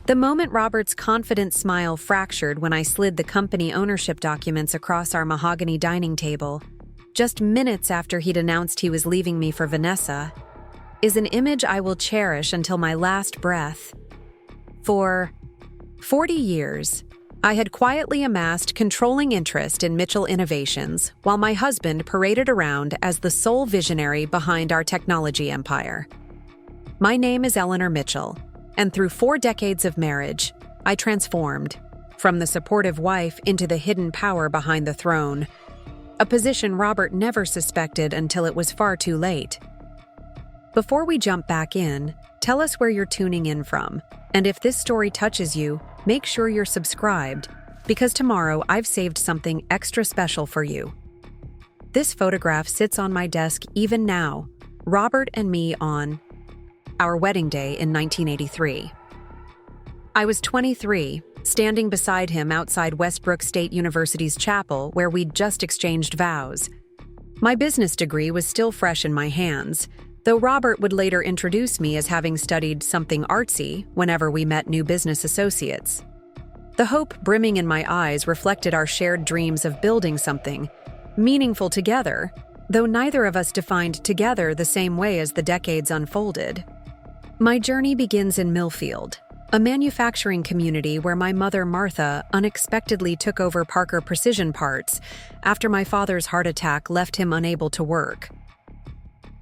The moment Robert's confident smile fractured when I slid the company ownership documents across our mahogany dining table, just minutes after he'd announced he was leaving me for Vanessa, is an image I will cherish until my last breath. For 40 years, I had quietly amassed controlling interest in Mitchell Innovations while my husband paraded around as the sole visionary behind our technology empire. My name is Eleanor Mitchell, and through 4 decades of marriage, I transformed from the supportive wife into the hidden power behind the throne, a position Robert never suspected until it was far too late. Before we jump back in, tell us where you're tuning in from, and if this story touches you, make sure you're subscribed, because tomorrow I've saved something extra special for you. This photograph sits on my desk even now, Robert and me on our wedding day in 1983. I was 23, standing beside him outside Westbrook State University's chapel where we'd just exchanged vows. My business degree was still fresh in my hands, though Robert would later introduce me as having studied something artsy whenever we met new business associates. The hope brimming in my eyes reflected our shared dreams of building something meaningful together, though neither of us defined together the same way as the decades unfolded. My journey begins in Millfield, a manufacturing community where my mother Martha unexpectedly took over Parker Precision Parts after my father's heart attack left him unable to work.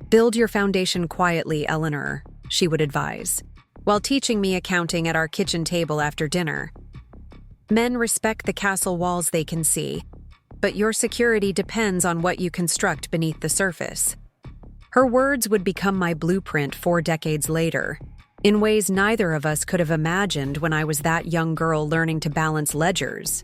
"Build your foundation quietly, Eleanor," she would advise, while teaching me accounting at our kitchen table after dinner. "Men respect the castle walls they can see, but your security depends on what you construct beneath the surface." Her words would become my blueprint 4 decades later, in ways neither of us could have imagined when I was that young girl learning to balance ledgers.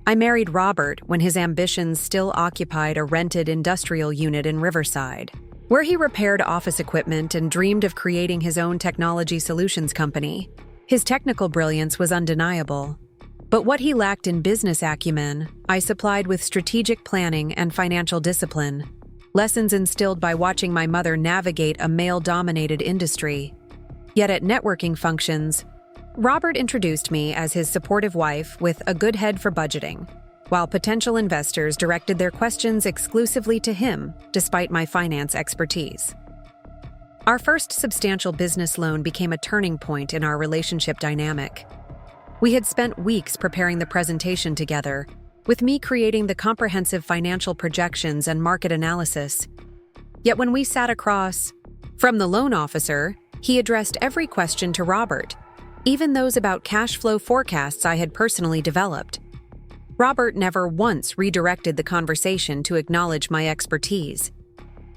I married Robert when his ambitions still occupied a rented industrial unit in Riverside, where he repaired office equipment and dreamed of creating his own technology solutions company. His technical brilliance was undeniable, but what he lacked in business acumen, I supplied with strategic planning and financial discipline, lessons instilled by watching my mother navigate a male-dominated industry. Yet at networking functions, Robert introduced me as his supportive wife with a good head for budgeting, while potential investors directed their questions exclusively to him, despite my finance expertise. Our first substantial business loan became a turning point in our relationship dynamic. We had spent weeks preparing the presentation together, with me creating the comprehensive financial projections and market analysis. Yet when we sat across from the loan officer, he addressed every question to Robert, even those about cash flow forecasts I had personally developed. Robert never once redirected the conversation to acknowledge my expertise.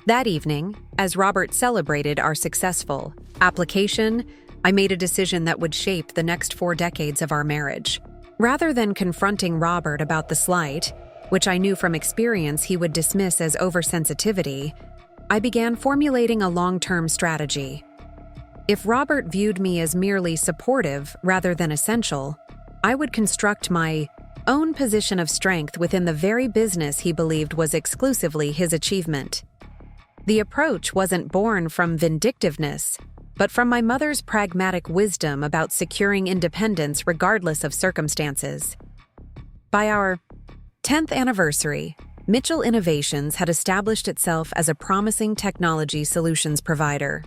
That evening, as Robert celebrated our successful application, I made a decision that would shape the next 4 decades of our marriage. Rather than confronting Robert about the slight, which I knew from experience he would dismiss as oversensitivity, I began formulating a long-term strategy. If Robert viewed me as merely supportive rather than essential, I would construct my own position of strength within the very business he believed was exclusively his achievement. The approach wasn't born from vindictiveness, but from my mother's pragmatic wisdom about securing independence regardless of circumstances. By our 10th anniversary, Mitchell Innovations had established itself as a promising technology solutions provider.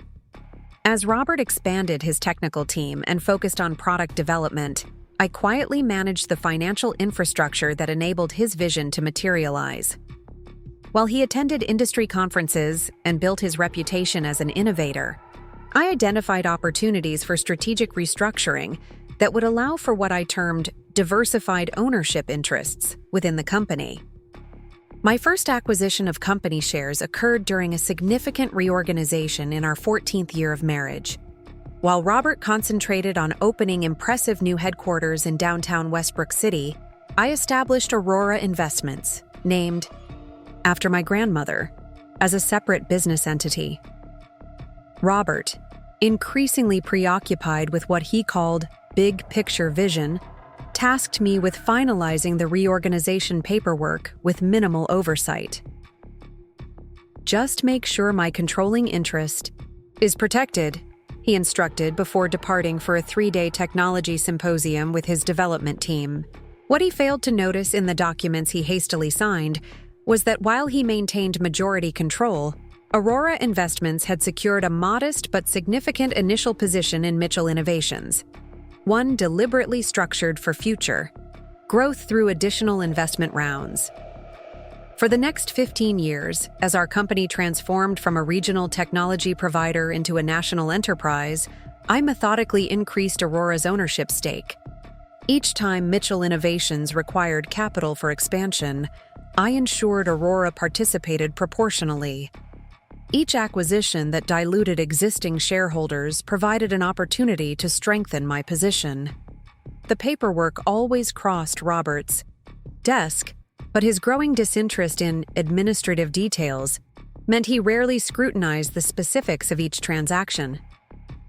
As Robert expanded his technical team and focused on product development, I quietly managed the financial infrastructure that enabled his vision to materialize. While he attended industry conferences and built his reputation as an innovator, I identified opportunities for strategic restructuring that would allow for what I termed diversified ownership interests within the company. My first acquisition of company shares occurred during a significant reorganization in our 14th year of marriage. While Robert concentrated on opening impressive new headquarters in downtown Westbrook City, I established Aurora Investments, named after my grandmother, as a separate business entity. Robert, increasingly preoccupied with what he called big-picture vision, tasked me with finalizing the reorganization paperwork with minimal oversight. "Just make sure my controlling interest is protected," he instructed before departing for a 3-day technology symposium with his development team. What he failed to notice in the documents he hastily signed was that while he maintained majority control, Aurora Investments had secured a modest but significant initial position in Mitchell Innovations, one deliberately structured for future growth through additional investment rounds. For the next 15 years, as our company transformed from a regional technology provider into a national enterprise, I methodically increased Aurora's ownership stake. Each time Mitchell Innovations required capital for expansion, I ensured Aurora participated proportionally. Each acquisition that diluted existing shareholders provided an opportunity to strengthen my position. The paperwork always crossed Robert's desk, but his growing disinterest in administrative details meant he rarely scrutinized the specifics of each transaction.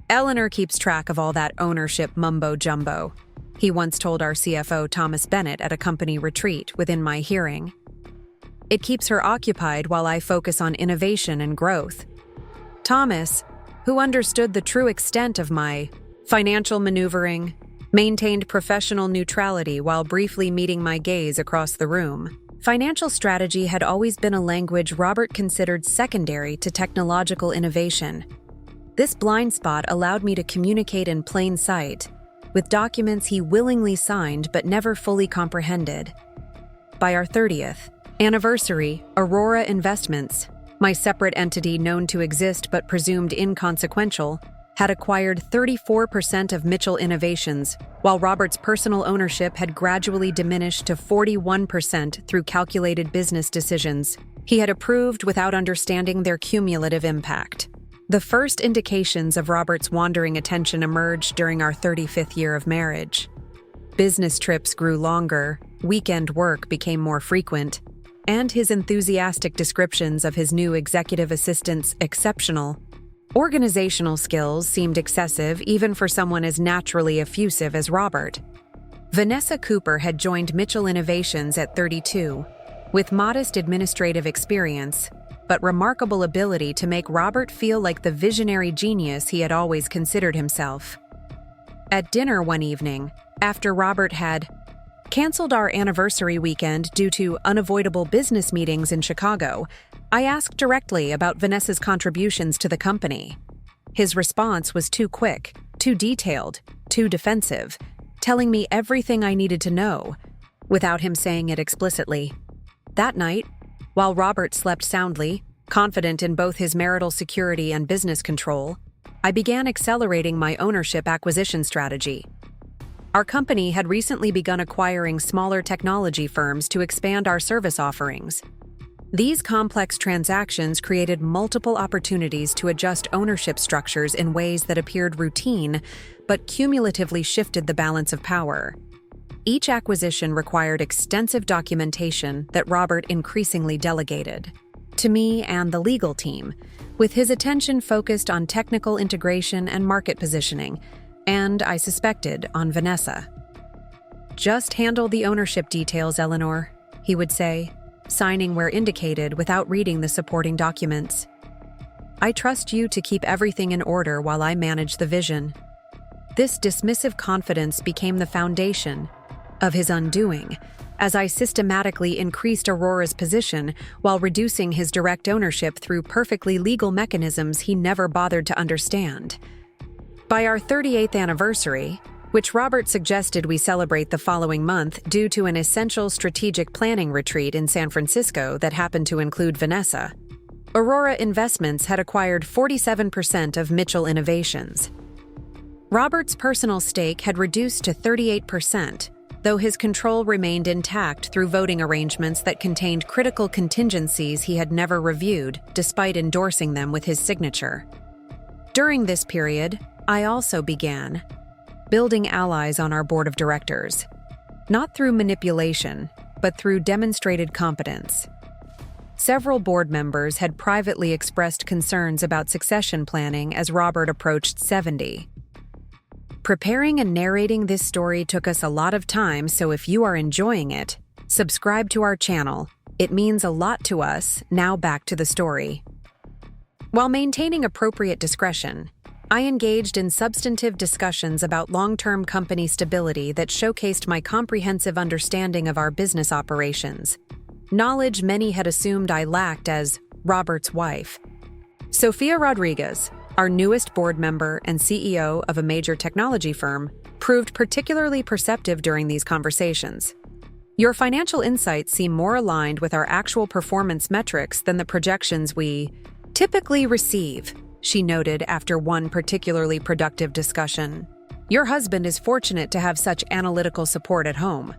"Eleanor keeps track of all that ownership mumbo-jumbo," he once told our CFO Thomas Bennett at a company retreat within my hearing. "It keeps her occupied while I focus on innovation and growth." Thomas, who understood the true extent of my financial maneuvering, maintained professional neutrality while briefly meeting my gaze across the room. Financial strategy had always been a language Robert considered secondary to technological innovation. This blind spot allowed me to communicate in plain sight, with documents he willingly signed but never fully comprehended. By our 30th anniversary, Aurora Investments, my separate entity known to exist but presumed inconsequential, had acquired 34% of Mitchell Innovations, while Robert's personal ownership had gradually diminished to 41% through calculated business decisions he had approved without understanding their cumulative impact. The first indications of Robert's wandering attention emerged during our 35th year of marriage. Business trips grew longer, weekend work became more frequent, and his enthusiastic descriptions of his new executive assistant's exceptional organizational skills seemed excessive even for someone as naturally effusive as Robert. Vanessa Cooper had joined Mitchell Innovations at 32, with modest administrative experience, but remarkable ability to make Robert feel like the visionary genius he had always considered himself. At dinner one evening, after Robert had canceled our anniversary weekend due to unavoidable business meetings in Chicago, I asked directly about Vanessa's contributions to the company. His response was too quick, too detailed, too defensive, telling me everything I needed to know, without him saying it explicitly. That night, while Robert slept soundly, confident in both his marital security and business control, I began accelerating my ownership acquisition strategy. Our company had recently begun acquiring smaller technology firms to expand our service offerings. These complex transactions created multiple opportunities to adjust ownership structures in ways that appeared routine, but cumulatively shifted the balance of power. Each acquisition required extensive documentation that Robert increasingly delegated to me and the legal team, with his attention focused on technical integration and market positioning, and, I suspected, on Vanessa. "Just handle the ownership details, Eleanor," he would say, signing where indicated without reading the supporting documents. "I trust you to keep everything in order while I manage the vision." This dismissive confidence became the foundation of his undoing, as I systematically increased Aurora's position while reducing his direct ownership through perfectly legal mechanisms he never bothered to understand. By our 38th anniversary, which Robert suggested we celebrate the following month due to an essential strategic planning retreat in San Francisco that happened to include Vanessa, Aurora Investments had acquired 47% of Mitchell Innovations. Robert's personal stake had reduced to 38%, though his control remained intact through voting arrangements that contained critical contingencies he had never reviewed, despite endorsing them with his signature. During this period, I also began building allies on our board of directors, not through manipulation, but through demonstrated competence. Several board members had privately expressed concerns about succession planning as Robert approached 70. Preparing and narrating this story took us a lot of time, so if you are enjoying it, subscribe to our channel. It means a lot to us. Now back to the story. While maintaining appropriate discretion, I engaged in substantive discussions about long-term company stability that showcased my comprehensive understanding of our business operations, knowledge many had assumed I lacked as Robert's wife. Sofia Rodriguez, our newest board member and CEO of a major technology firm, proved particularly perceptive during these conversations. Your financial insights seem more aligned with our actual performance metrics than the projections we typically receive, she noted after one particularly productive discussion. Your husband is fortunate to have such analytical support at home.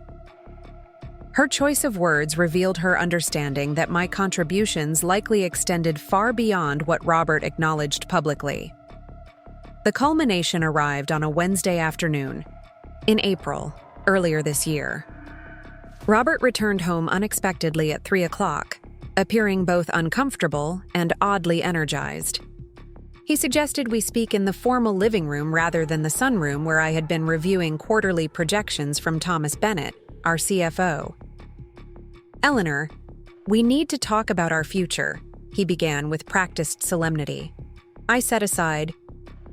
Her choice of words revealed her understanding that my contributions likely extended far beyond what Robert acknowledged publicly. The culmination arrived on a Wednesday afternoon, in April, earlier this year. Robert returned home unexpectedly at 3 o'clock, appearing both uncomfortable and oddly energized. He suggested we speak in the formal living room rather than the sunroom where I had been reviewing quarterly projections from Thomas Bennett, our CFO. Eleanor, we need to talk about our future, he began with practiced solemnity. I set aside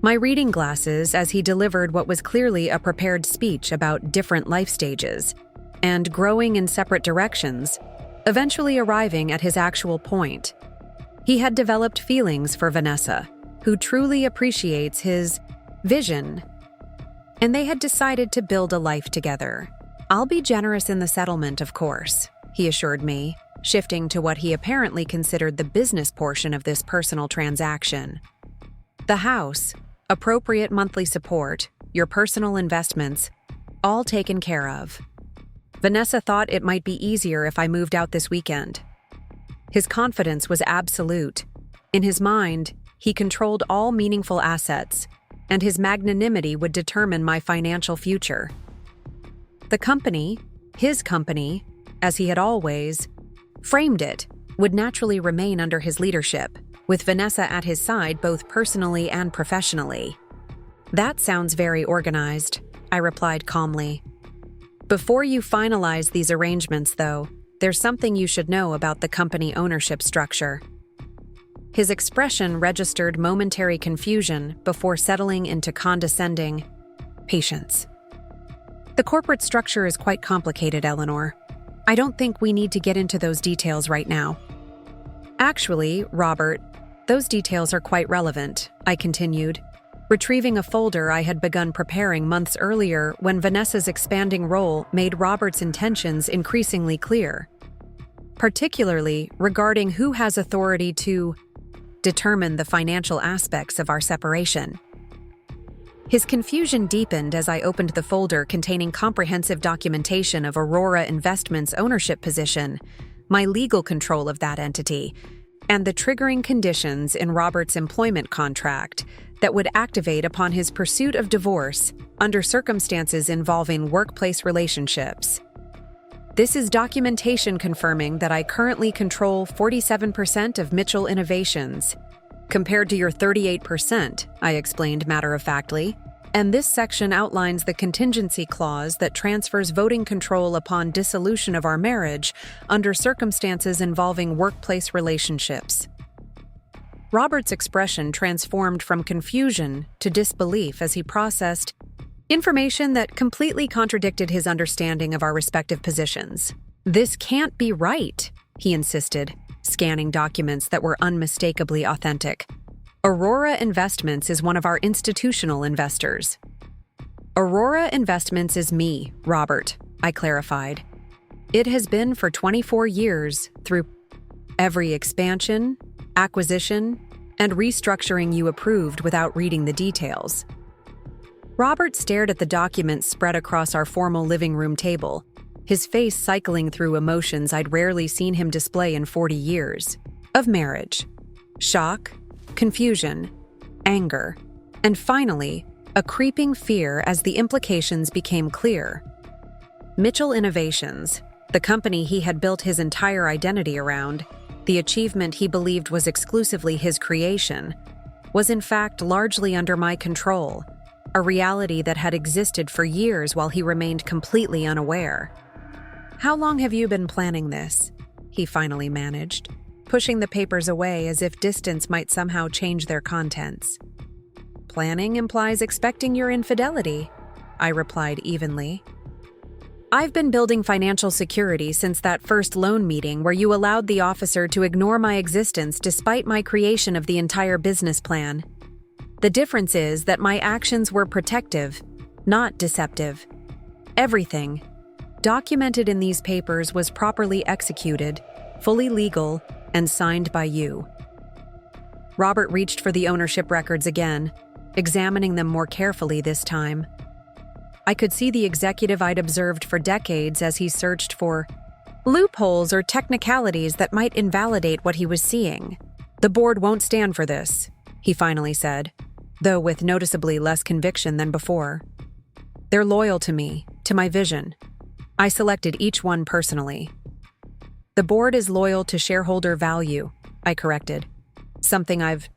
my reading glasses as he delivered what was clearly a prepared speech about different life stages and growing in separate directions, eventually arriving at his actual point. He had developed feelings for Vanessa, who truly appreciates his vision, and they had decided to build a life together. I'll be generous in the settlement, of course, he assured me, shifting to what he apparently considered the business portion of this personal transaction. The house, appropriate monthly support, your personal investments, all taken care of. Vanessa thought it might be easier if I moved out this weekend. His confidence was absolute. In his mind, he controlled all meaningful assets, and his magnanimity would determine my financial future. The company, his company, as he had always framed it, would naturally remain under his leadership, with Vanessa at his side both personally and professionally. That sounds very organized, I replied calmly. Before you finalize these arrangements, though, there's something you should know about the company ownership structure. His expression registered momentary confusion before settling into condescending patience. The corporate structure is quite complicated, Eleanor. I don't think we need to get into those details right now. Actually, Robert, those details are quite relevant, I continued, retrieving a folder I had begun preparing months earlier when Vanessa's expanding role made Robert's intentions increasingly clear, particularly regarding who has authority to determine the financial aspects of our separation. His confusion deepened as I opened the folder containing comprehensive documentation of Aurora Investments' ownership position, my legal control of that entity, and the triggering conditions in Robert's employment contract that would activate upon his pursuit of divorce under circumstances involving workplace relationships. This is documentation confirming that I currently control 47% of Mitchell Innovations, compared to your 38%, I explained matter-of-factly, and this section outlines the contingency clause that transfers voting control upon dissolution of our marriage under circumstances involving workplace relationships. Robert's expression transformed from confusion to disbelief as he processed information that completely contradicted his understanding of our respective positions. This can't be right, he insisted, scanning documents that were unmistakably authentic. Aurora Investments is one of our institutional investors. Aurora Investments is me, Robert, I clarified. It has been for 24 years through every expansion, acquisition, and restructuring you approved without reading the details. Robert stared at the documents spread across our formal living room table, his face cycling through emotions I'd rarely seen him display in 40 years. Of marriage, shock, confusion, anger, and finally, a creeping fear as the implications became clear. Mitchell Innovations, the company he had built his entire identity around, the achievement he believed was exclusively his creation, was in fact largely under my control, a reality that had existed for years while he remained completely unaware. How long have you been planning this? He finally managed, pushing the papers away as if distance might somehow change their contents. planning implies expecting your infidelity, I replied evenly. I've been building financial security since that first loan meeting where you allowed the officer to ignore my existence despite my creation of the entire business plan. The difference is that my actions were protective, not deceptive. Everything, documented in these papers, was properly executed, fully legal, and signed by you. Robert reached for the ownership records again, examining them more carefully this time. I could see the executive I'd observed for decades as he searched for loopholes or technicalities that might invalidate what he was seeing. The board won't stand for this, he finally said, though with noticeably less conviction than before. They're loyal to me, to my vision. I selected each one personally. The board is loyal to shareholder value, I corrected. Something I've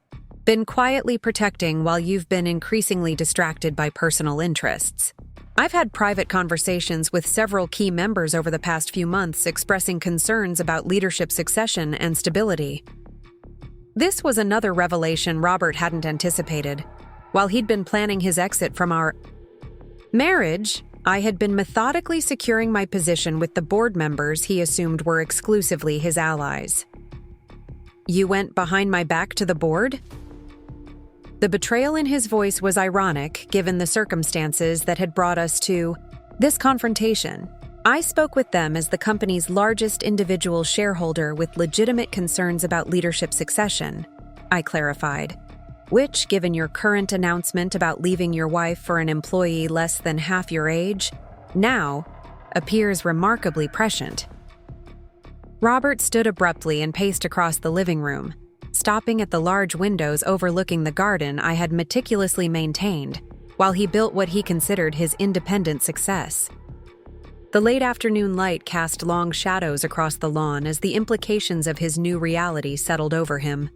been quietly protecting while you've been increasingly distracted by personal interests. I've had private conversations with several key members over the past few months expressing concerns about leadership succession and stability. This was another revelation Robert hadn't anticipated. While he'd been planning his exit from our marriage, I had been methodically securing my position with the board members he assumed were exclusively his allies. You went behind my back to the board? The betrayal in his voice was ironic, given the circumstances that had brought us to this confrontation. I spoke with them as the company's largest individual shareholder with legitimate concerns about leadership succession, I clarified, which, given your current announcement about leaving your wife for an employee less than half your age, now appears remarkably prescient. Robert stood abruptly and paced across the living room, stopping at the large windows overlooking the garden I had meticulously maintained, while he built what he considered his independent success. The late afternoon light cast long shadows across the lawn as the implications of his new reality settled over him.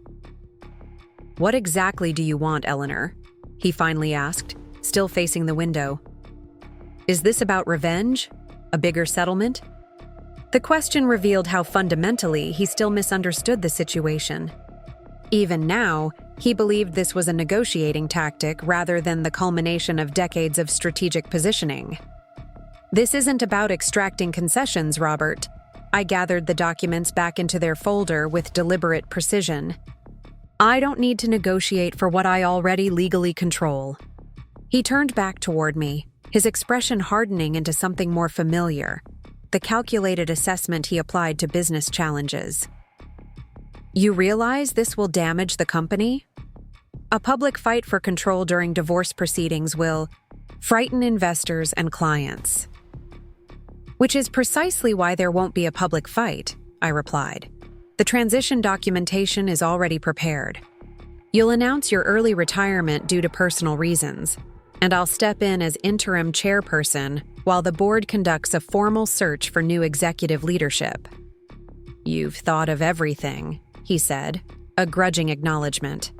What exactly do you want, Eleanor? He finally asked, still facing the window. Is this about revenge? A bigger settlement? The question revealed how fundamentally he still misunderstood the situation. Even now, he believed this was a negotiating tactic rather than the culmination of decades of strategic positioning. This isn't about extracting concessions, Robert. I gathered the documents back into their folder with deliberate precision. I don't need to negotiate for what I already legally control. He turned back toward me, his expression hardening into something more familiar, the calculated assessment he applied to business challenges. You realize this will damage the company? A public fight for control during divorce proceedings will frighten investors and clients. Which is precisely why there won't be a public fight, I replied. The transition documentation is already prepared. You'll announce your early retirement due to personal reasons, and I'll step in as interim chairperson while the board conducts a formal search for new executive leadership. You've thought of everything, he said, a grudging acknowledgement.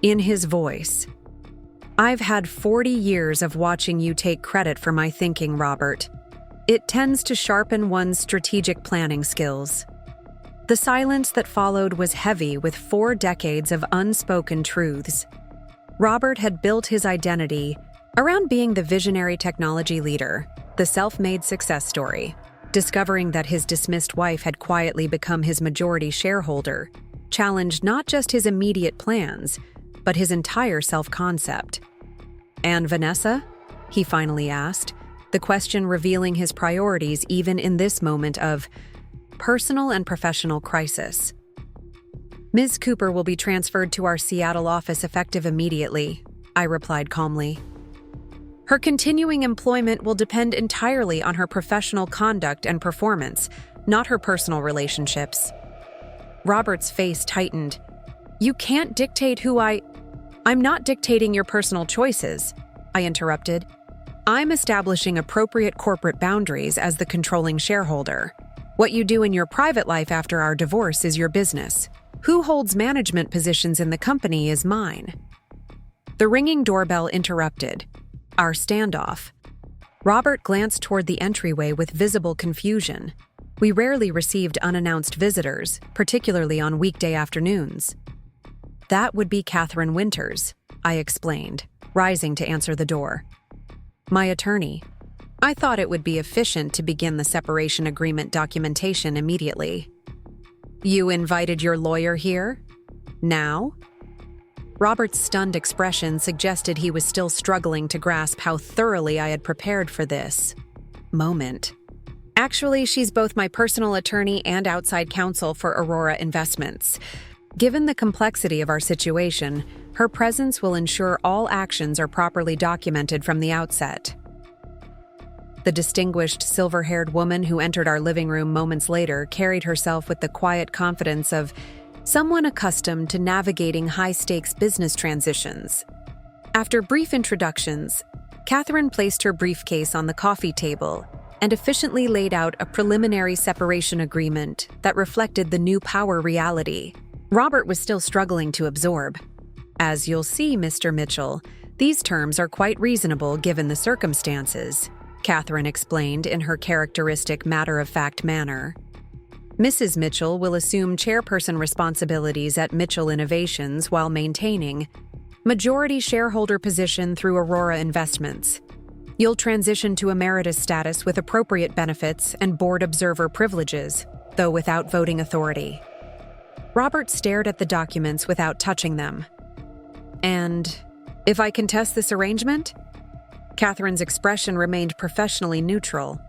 In his voice. I've had 40 years of watching you take credit for my thinking, Robert. It tends to sharpen one's strategic planning skills. The silence that followed was heavy with 4 decades of unspoken truths. Robert had built his identity around being the visionary technology leader, the self-made success story. Discovering that his dismissed wife had quietly become his majority shareholder challenged not just his immediate plans, but his entire self-concept. And Vanessa? He finally asked, the question revealing his priorities even in this moment of personal and professional crisis. Ms. Cooper will be transferred to our Seattle office effective immediately, I replied calmly. Her continuing employment will depend entirely on her professional conduct and performance, not her personal relationships. Robert's face tightened. You can't dictate who I'm not dictating your personal choices, I interrupted. I'm establishing appropriate corporate boundaries as the controlling shareholder. What you do in your private life after our divorce is your business. Who holds management positions in the company is mine. The ringing doorbell interrupted our standoff. Robert glanced toward the entryway with visible confusion. We rarely received unannounced visitors, particularly on weekday afternoons. That would be Catherine Winters, I explained, rising to answer the door. My attorney. I thought it would be efficient to begin the separation agreement documentation immediately. You invited your lawyer here? Now? Robert's stunned expression suggested he was still struggling to grasp how thoroughly I had prepared for this moment. Actually, she's both my personal attorney and outside counsel for Aurora Investments. Given the complexity of our situation, her presence will ensure all actions are properly documented from the outset. The distinguished silver-haired woman who entered our living room moments later carried herself with the quiet confidence of someone accustomed to navigating high-stakes business transitions. After brief introductions, Catherine placed her briefcase on the coffee table and efficiently laid out a preliminary separation agreement that reflected the new power reality Robert was still struggling to absorb. As you'll see, Mr. Mitchell, these terms are quite reasonable given the circumstances, Catherine explained in her characteristic matter-of-fact manner. Mrs. Mitchell will assume chairperson responsibilities at Mitchell Innovations while maintaining majority shareholder position through Aurora Investments. You'll transition to emeritus status with appropriate benefits and board observer privileges, though without voting authority. Robert stared at the documents without touching them. And if I contest this arrangement? Catherine's expression remained professionally neutral.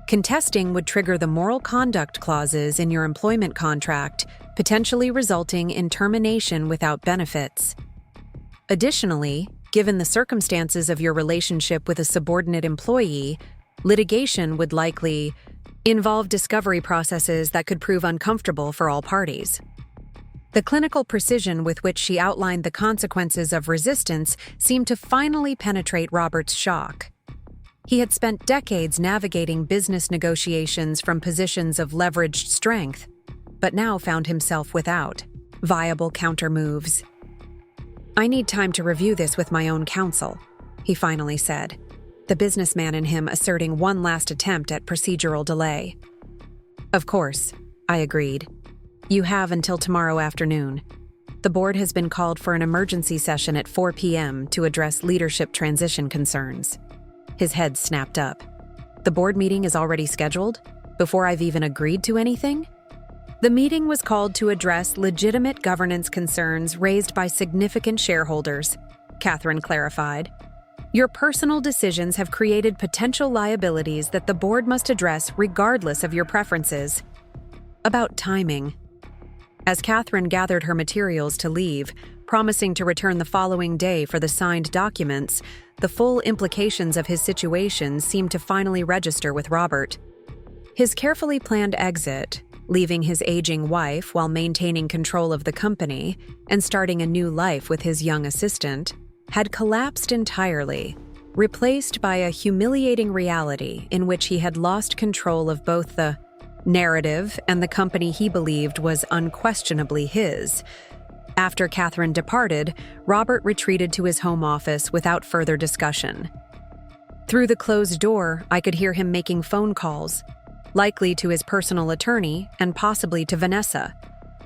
Contesting would trigger the moral conduct clauses in your employment contract, potentially resulting in termination without benefits. Additionally, given the circumstances of your relationship with a subordinate employee, litigation would likely involve discovery processes that could prove uncomfortable for all parties. The clinical precision with which she outlined the consequences of resistance seemed to finally penetrate Robert's shock. He had spent decades navigating business negotiations from positions of leveraged strength, but now found himself without viable countermoves. I need time to review this with my own counsel, he finally said, the businessman in him asserting one last attempt at procedural delay. Of course, I agreed. You have until tomorrow afternoon. The board has been called for an emergency session at 4 p.m. to address leadership transition concerns. His head snapped up. The board meeting is already scheduled? Before I've even agreed to anything? The meeting was called to address legitimate governance concerns raised by significant shareholders, Catherine clarified. Your personal decisions have created potential liabilities that the board must address regardless of your preferences. About timing. As Catherine gathered her materials to leave, promising to return the following day for the signed documents, the full implications of his situation seemed to finally register with Robert. His carefully planned exit, leaving his aging wife while maintaining control of the company and starting a new life with his young assistant, had collapsed entirely, replaced by a humiliating reality in which he had lost control of both the narrative and the company he believed was unquestionably his. After Catherine departed, Robert retreated to his home office without further discussion. Through the closed door, I could hear him making phone calls, likely to his personal attorney and possibly to Vanessa,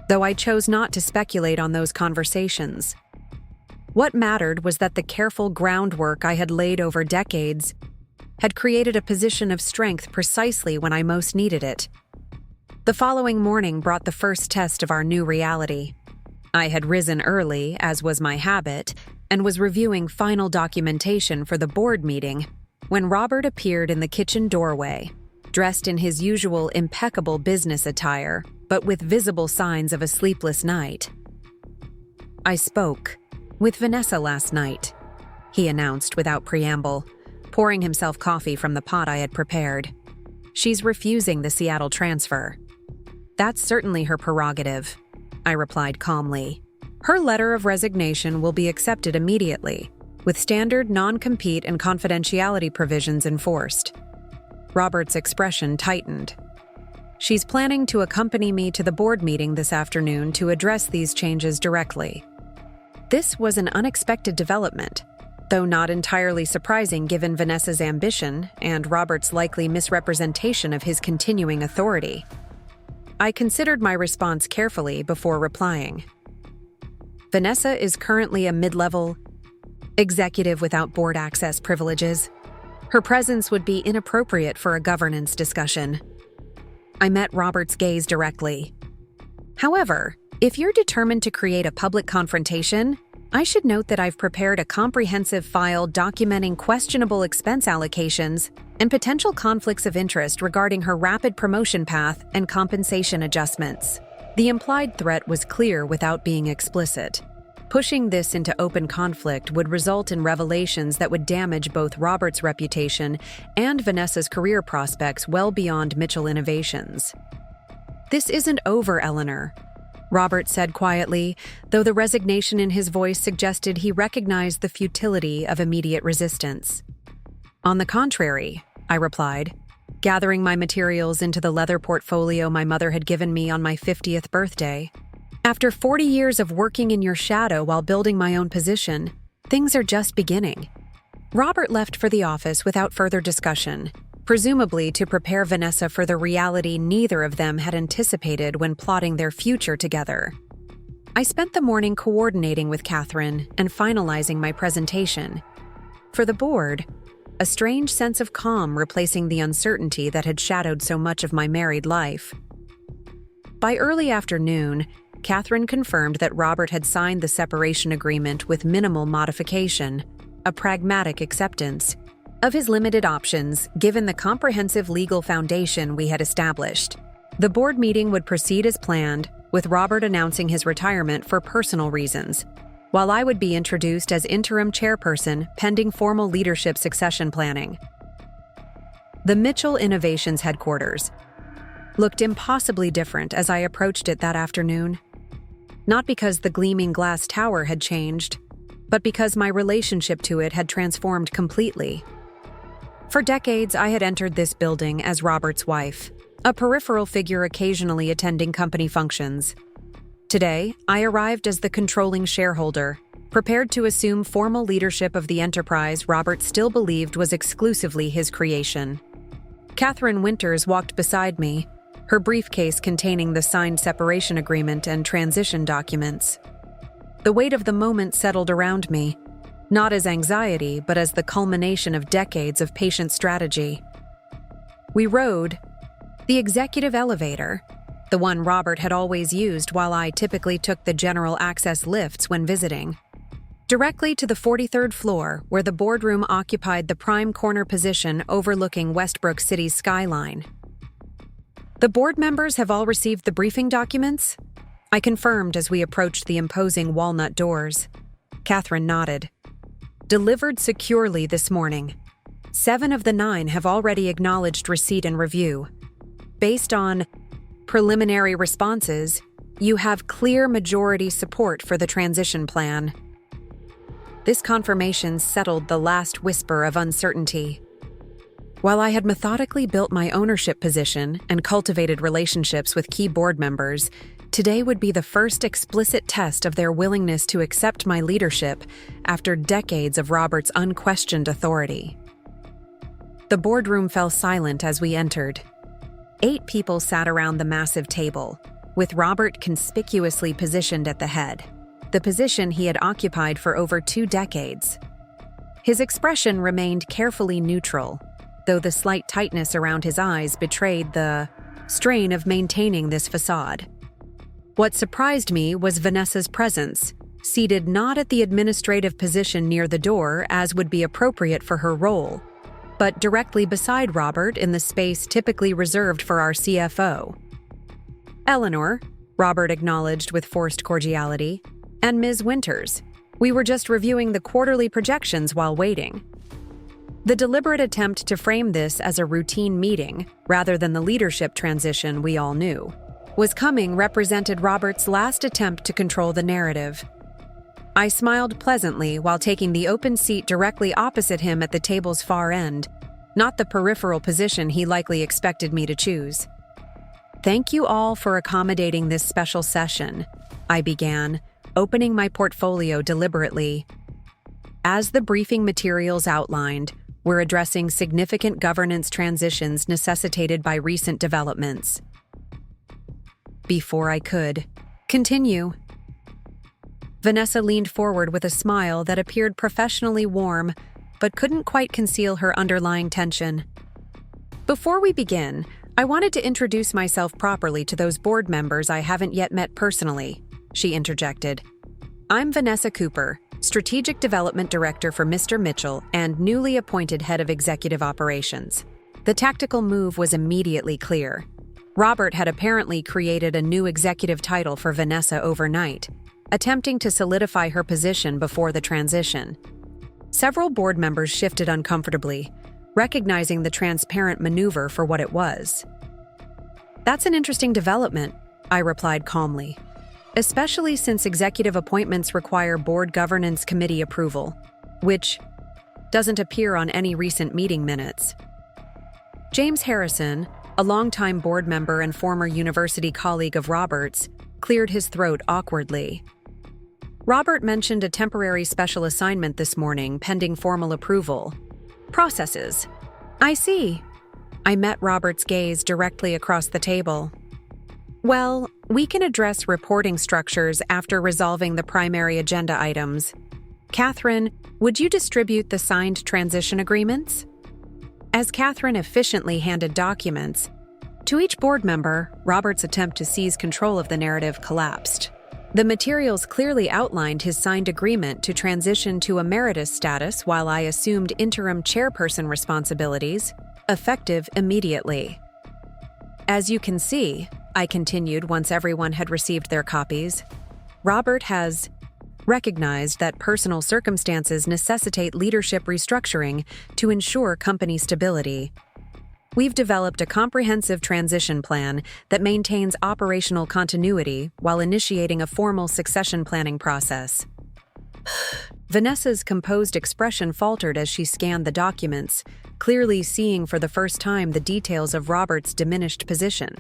though I chose not to speculate on those conversations. What mattered was that the careful groundwork I had laid over decades had created a position of strength precisely when I most needed it. The following morning brought the first test of our new reality. I had risen early, as was my habit, and was reviewing final documentation for the board meeting when Robert appeared in the kitchen doorway, dressed in his usual impeccable business attire, but with visible signs of a sleepless night. I spoke with Vanessa last night, he announced without preamble, pouring himself coffee from the pot I had prepared. She's refusing the Seattle transfer. That's certainly her prerogative, I replied calmly. Her letter of resignation will be accepted immediately, with standard non-compete and confidentiality provisions enforced. Robert's expression tightened. She's planning to accompany me to the board meeting this afternoon to address these changes directly. This was an unexpected development, though not entirely surprising given Vanessa's ambition and Robert's likely misrepresentation of his continuing authority. I considered my response carefully before replying. Vanessa is currently a mid-level executive without board access privileges. Her presence would be inappropriate for a governance discussion. I met Robert's gaze directly. However, if you're determined to create a public confrontation, I should note that I've prepared a comprehensive file documenting questionable expense allocations and potential conflicts of interest regarding her rapid promotion path and compensation adjustments. The implied threat was clear without being explicit. Pushing this into open conflict would result in revelations that would damage both Robert's reputation and Vanessa's career prospects well beyond Mitchell Innovations. "This isn't over, Eleanor," Robert said quietly, though the resignation in his voice suggested he recognized the futility of immediate resistance. "On the contrary," I replied, gathering my materials into the leather portfolio my mother had given me on my 50th birthday. "After 40 years of working in your shadow while building my own position, things are just beginning." Robert left for the office without further discussion, presumably to prepare Vanessa for the reality neither of them had anticipated when plotting their future together. I spent the morning coordinating with Catherine and finalizing my presentation. For the board, a strange sense of calm replacing the uncertainty that had shadowed so much of my married life. By early afternoon, Catherine confirmed that Robert had signed the separation agreement with minimal modification, a pragmatic acceptance of his limited options given the comprehensive legal foundation we had established. The board meeting would proceed as planned, with Robert announcing his retirement for personal reasons, while I would be introduced as interim chairperson pending formal leadership succession planning. The Mitchell Innovations headquarters looked impossibly different as I approached it that afternoon. Not because the gleaming glass tower had changed, but because my relationship to it had transformed completely. For decades, I had entered this building as Robert's wife, a peripheral figure occasionally attending company functions. Today, I arrived as the controlling shareholder, prepared to assume formal leadership of the enterprise Robert still believed was exclusively his creation. Catherine Winters walked beside me, her briefcase containing the signed separation agreement and transition documents. The weight of the moment settled around me, not as anxiety, but as the culmination of decades of patient strategy. We rode the executive elevator, the one Robert had always used while I typically took the general access lifts when visiting, directly to the 43rd floor where the boardroom occupied the prime corner position overlooking Westbrook City's skyline. "The board members have all received the briefing documents?" I confirmed as we approached the imposing walnut doors. Catherine nodded. "Delivered securely this morning. 7 of the 9 have already acknowledged receipt and review. Based on preliminary responses, you have clear majority support for the transition plan." This confirmation settled the last whisper of uncertainty. While I had methodically built my ownership position and cultivated relationships with key board members, today would be the first explicit test of their willingness to accept my leadership after decades of Robert's unquestioned authority. The boardroom fell silent as we entered. 8 people sat around the massive table, with Robert conspicuously positioned at the head, the position he had occupied for over 2 decades. His expression remained carefully neutral, though the slight tightness around his eyes betrayed the strain of maintaining this facade. What surprised me was Vanessa's presence, seated not at the administrative position near the door as would be appropriate for her role, but directly beside Robert in the space typically reserved for our CFO. "Eleanor," Robert acknowledged with forced cordiality, "and Ms. Winters. We were just reviewing the quarterly projections while waiting." The deliberate attempt to frame this as a routine meeting, rather than the leadership transition we all knew, was coming represented Robert's last attempt to control the narrative. I smiled pleasantly while taking the open seat directly opposite him at the table's far end, not the peripheral position he likely expected me to choose. "Thank you all for accommodating this special session," I began, opening my portfolio deliberately. As the briefing materials outlined, we're addressing significant governance transitions necessitated by recent developments. Before I could continue, Vanessa leaned forward with a smile that appeared professionally warm, but couldn't quite conceal her underlying tension. Before we begin, I wanted to introduce myself properly to those board members I haven't yet met personally, she interjected. I'm Vanessa Cooper, Strategic Development Director for Mr. Mitchell and newly appointed Head of Executive Operations. The tactical move was immediately clear. Robert had apparently created a new executive title for Vanessa overnight, attempting to solidify her position before the transition. Several board members shifted uncomfortably, recognizing the transparent maneuver for what it was. That's an interesting development, I replied calmly, especially since executive appointments require board governance committee approval, which doesn't appear on any recent meeting minutes. James Harrison, a longtime board member and former university colleague of Robert's, cleared his throat awkwardly. Robert mentioned a temporary special assignment this morning pending formal approval. Processes. I see. I met Robert's gaze directly across the table. Well, we can address reporting structures after resolving the primary agenda items. Catherine, would you distribute the signed transition agreements? As Catherine efficiently handed documents to each board member, Robert's attempt to seize control of the narrative collapsed. The materials clearly outlined his signed agreement to transition to emeritus status while I assumed interim chairperson responsibilities, effective immediately. As you can see, I continued once everyone had received their copies, Robert has recognized that personal circumstances necessitate leadership restructuring to ensure company stability. We've developed a comprehensive transition plan that maintains operational continuity while initiating a formal succession planning process. Vanessa's composed expression faltered as she scanned the documents, clearly seeing for the first time the details of Robert's diminished position.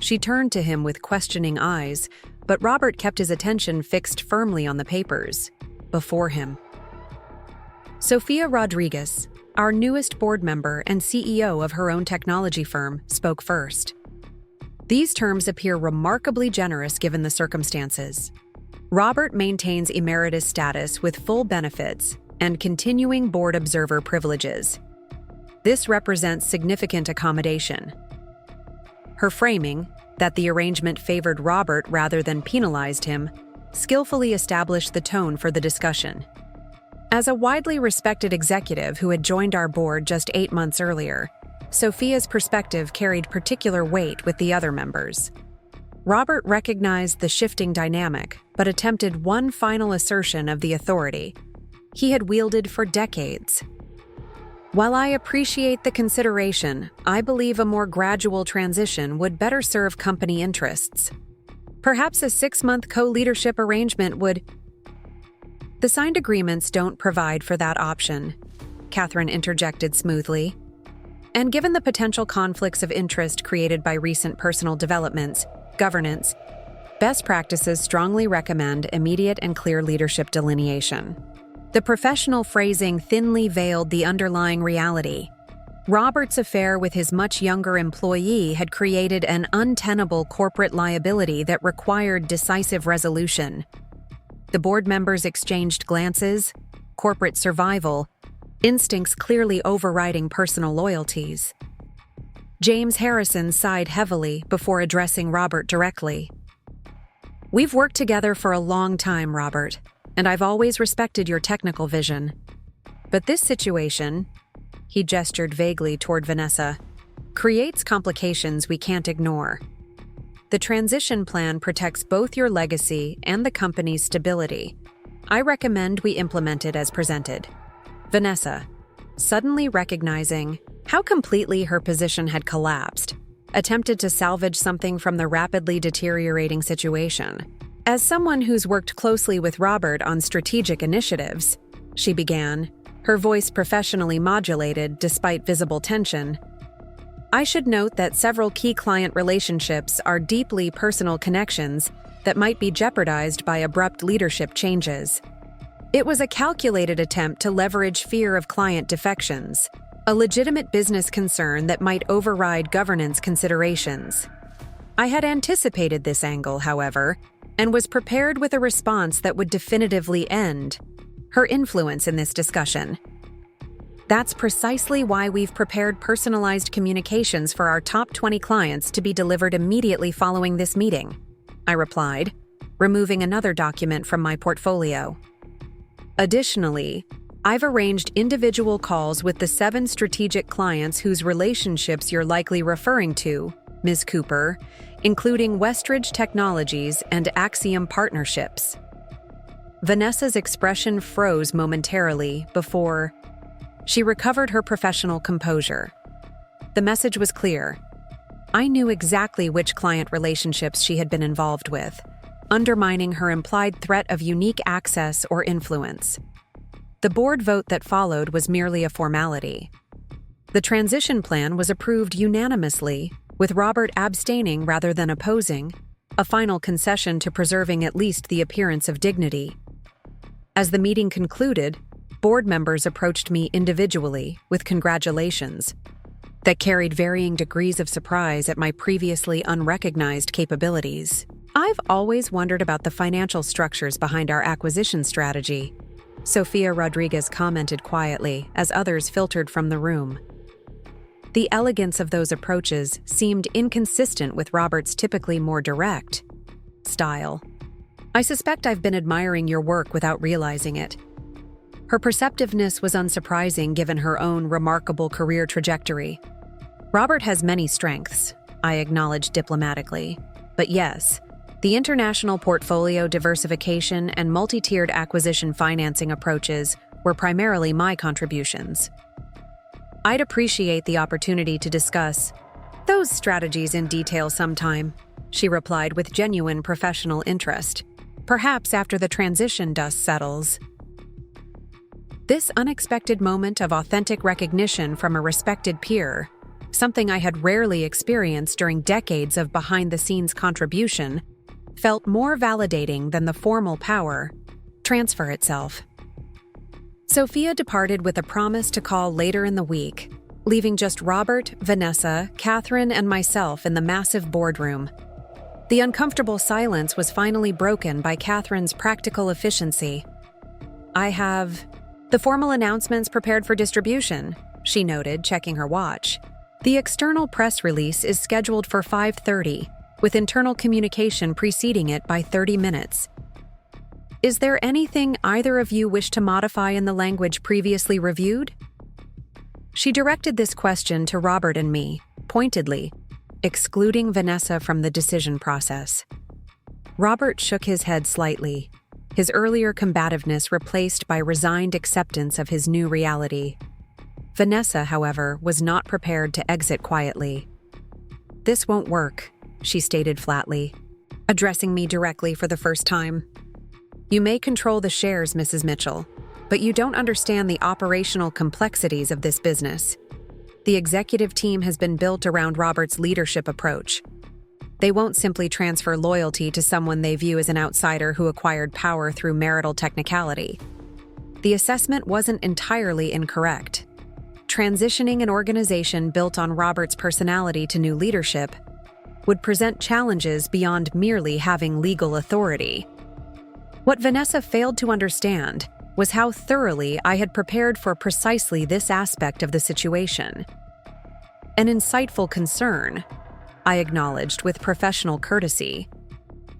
She turned to him with questioning eyes, but Robert kept his attention fixed firmly on the papers before him. Sophia Rodriguez, our newest board member and CEO of her own technology firm, spoke first. These terms appear remarkably generous given the circumstances. Robert maintains emeritus status with full benefits and continuing board observer privileges. This represents significant accommodation. Her framing, that the arrangement favored Robert rather than penalized him, skillfully established the tone for the discussion. As a widely respected executive who had joined our board just 8 months earlier, Sophia's perspective carried particular weight with the other members. Robert recognized the shifting dynamic, but attempted one final assertion of the authority he had wielded for decades. While I appreciate the consideration, I believe a more gradual transition would better serve company interests. Perhaps a 6-month co-leadership arrangement would... The signed agreements don't provide for that option, Catherine interjected smoothly. And given the potential conflicts of interest created by recent personal developments, governance, best practices strongly recommend immediate and clear leadership delineation. The professional phrasing thinly veiled the underlying reality. Robert's affair with his much younger employee had created an untenable corporate liability that required decisive resolution. The board members exchanged glances, corporate survival, instincts clearly overriding personal loyalties. James Harrison sighed heavily before addressing Robert directly. We've worked together for a long time, Robert, and I've always respected your technical vision. But this situation, he gestured vaguely toward Vanessa, creates complications we can't ignore. The transition plan protects both your legacy and the company's stability. I recommend we implement it as presented. Vanessa, suddenly recognizing how completely her position had collapsed, attempted to salvage something from the rapidly deteriorating situation. As someone who's worked closely with Robert on strategic initiatives, she began, her voice professionally modulated despite visible tension, I should note that several key client relationships are deeply personal connections that might be jeopardized by abrupt leadership changes. It was a calculated attempt to leverage fear of client defections, a legitimate business concern that might override governance considerations. I had anticipated this angle, however, and was prepared with a response that would definitively end her influence in this discussion. That's precisely why we've prepared personalized communications for our top 20 clients to be delivered immediately following this meeting, I replied, removing another document from my portfolio. Additionally, I've arranged individual calls with the 7 strategic clients whose relationships you're likely referring to, Ms. Cooper, including Westridge Technologies and Axiom Partnerships. Vanessa's expression froze momentarily before she recovered her professional composure. The message was clear. I knew exactly which client relationships she had been involved with, undermining her implied threat of unique access or influence. The board vote that followed was merely a formality. The transition plan was approved unanimously, with Robert abstaining rather than opposing, a final concession to preserving at least the appearance of dignity. As the meeting concluded, board members approached me individually with congratulations that carried varying degrees of surprise at my previously unrecognized capabilities. I've always wondered about the financial structures behind our acquisition strategy, Sofia Rodriguez commented quietly as others filtered from the room. The elegance of those approaches seemed inconsistent with Robert's typically more direct style. I suspect I've been admiring your work without realizing it. Her perceptiveness was unsurprising given her own remarkable career trajectory. Robert has many strengths, I acknowledged diplomatically. But yes, the international portfolio diversification and multi-tiered acquisition financing approaches were primarily my contributions. I'd appreciate the opportunity to discuss those strategies in detail sometime, she replied with genuine professional interest. Perhaps after the transition dust settles. This unexpected moment of authentic recognition from a respected peer, something I had rarely experienced during decades of behind-the-scenes contribution, felt more validating than the formal power transfer itself. Sophia departed with a promise to call later in the week, leaving just Robert, Vanessa, Catherine, and myself in the massive boardroom. The uncomfortable silence was finally broken by Catherine's practical efficiency. I have the formal announcements prepared for distribution, she noted, checking her watch. The external press release is scheduled for 5:30, with internal communication preceding it by 30 minutes. Is there anything either of you wish to modify in the language previously reviewed? She directed this question to Robert and me, pointedly, excluding Vanessa from the decision process. Robert shook his head slightly, his earlier combativeness replaced by resigned acceptance of his new reality. Vanessa, however, was not prepared to exit quietly. This won't work, she stated flatly, addressing me directly for the first time. You may control the shares, Mrs. Mitchell, but you don't understand the operational complexities of this business. The executive team has been built around Robert's leadership approach. They won't simply transfer loyalty to someone they view as an outsider who acquired power through marital technicality. The assessment wasn't entirely incorrect. Transitioning an organization built on Robert's personality to new leadership would present challenges beyond merely having legal authority. What Vanessa failed to understand was how thoroughly I had prepared for precisely this aspect of the situation. An insightful concern, I acknowledged with professional courtesy,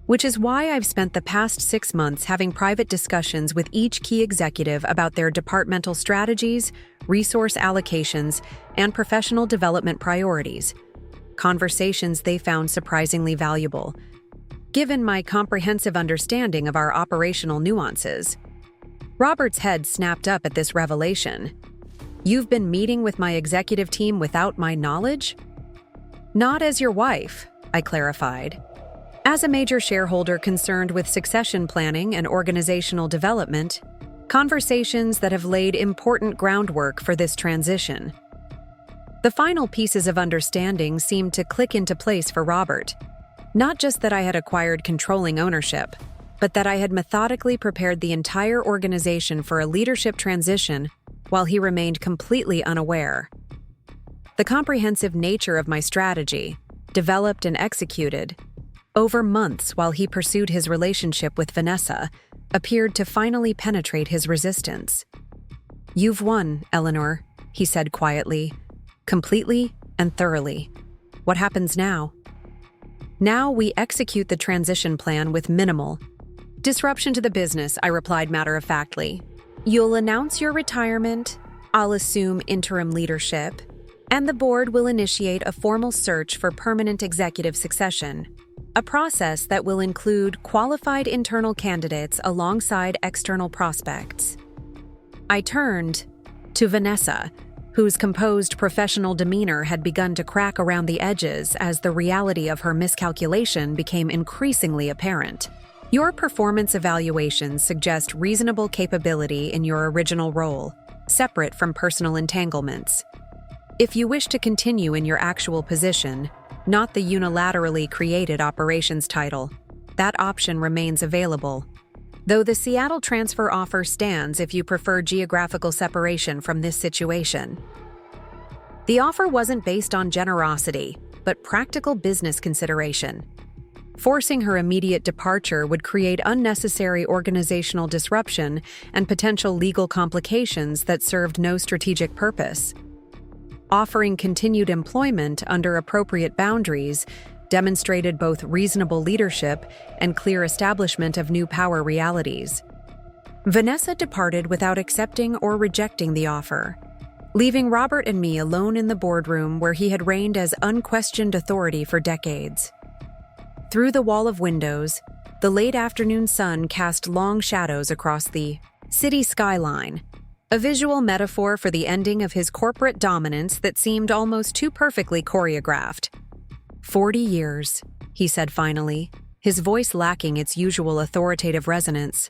which is why I've spent the past 6 months having private discussions with each key executive about their departmental strategies, resource allocations, and professional development priorities, conversations they found surprisingly valuable, given my comprehensive understanding of our operational nuances. Robert's head snapped up at this revelation. You've been meeting with my executive team without my knowledge? Not as your wife, I clarified. As a major shareholder concerned with succession planning and organizational development, conversations that have laid important groundwork for this transition. The final pieces of understanding seemed to click into place for Robert. Not just that I had acquired controlling ownership, but that I had methodically prepared the entire organization for a leadership transition while he remained completely unaware. The comprehensive nature of my strategy, developed and executed, over months while he pursued his relationship with Vanessa, appeared to finally penetrate his resistance. "You've won, Eleanor," he said quietly, "completely and thoroughly. What happens now?" "Now we execute the transition plan with minimal disruption to the business," I replied matter-of-factly. "You'll announce your retirement, I'll assume interim leadership, and the board will initiate a formal search for permanent executive succession, a process that will include qualified internal candidates alongside external prospects." I turned to Vanessa, whose composed professional demeanor had begun to crack around the edges as the reality of her miscalculation became increasingly apparent. "Your performance evaluations suggest reasonable capability in your original role, separate from personal entanglements. If you wish to continue in your actual position, not the unilaterally created operations title, that option remains available, though the Seattle transfer offer stands if you prefer geographical separation from this situation." The offer wasn't based on generosity, but practical business consideration. Forcing her immediate departure would create unnecessary organizational disruption and potential legal complications that served no strategic purpose. Offering continued employment under appropriate boundaries demonstrated both reasonable leadership and clear establishment of new power realities. Vanessa departed without accepting or rejecting the offer, leaving Robert and me alone in the boardroom where he had reigned as unquestioned authority for decades. Through the wall of windows, the late afternoon sun cast long shadows across the city skyline, a visual metaphor for the ending of his corporate dominance that seemed almost too perfectly choreographed. 40 years, he said finally, his voice lacking its usual authoritative resonance.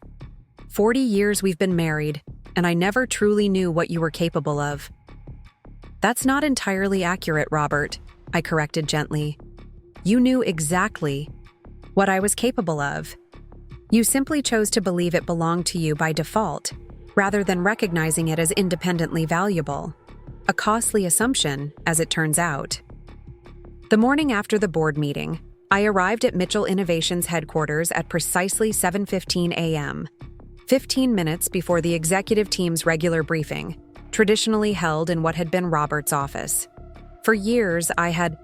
40 years we've been married, and I never truly knew what you were capable of." "That's not entirely accurate, Robert," I corrected gently. "You knew exactly what I was capable of. You simply chose to believe it belonged to you by default, rather than recognizing it as independently valuable. A costly assumption, as it turns out." The morning after the board meeting, I arrived at Mitchell Innovations headquarters at precisely 7:15 a.m., 15 minutes before the executive team's regular briefing, traditionally held in what had been Robert's office. For years, I had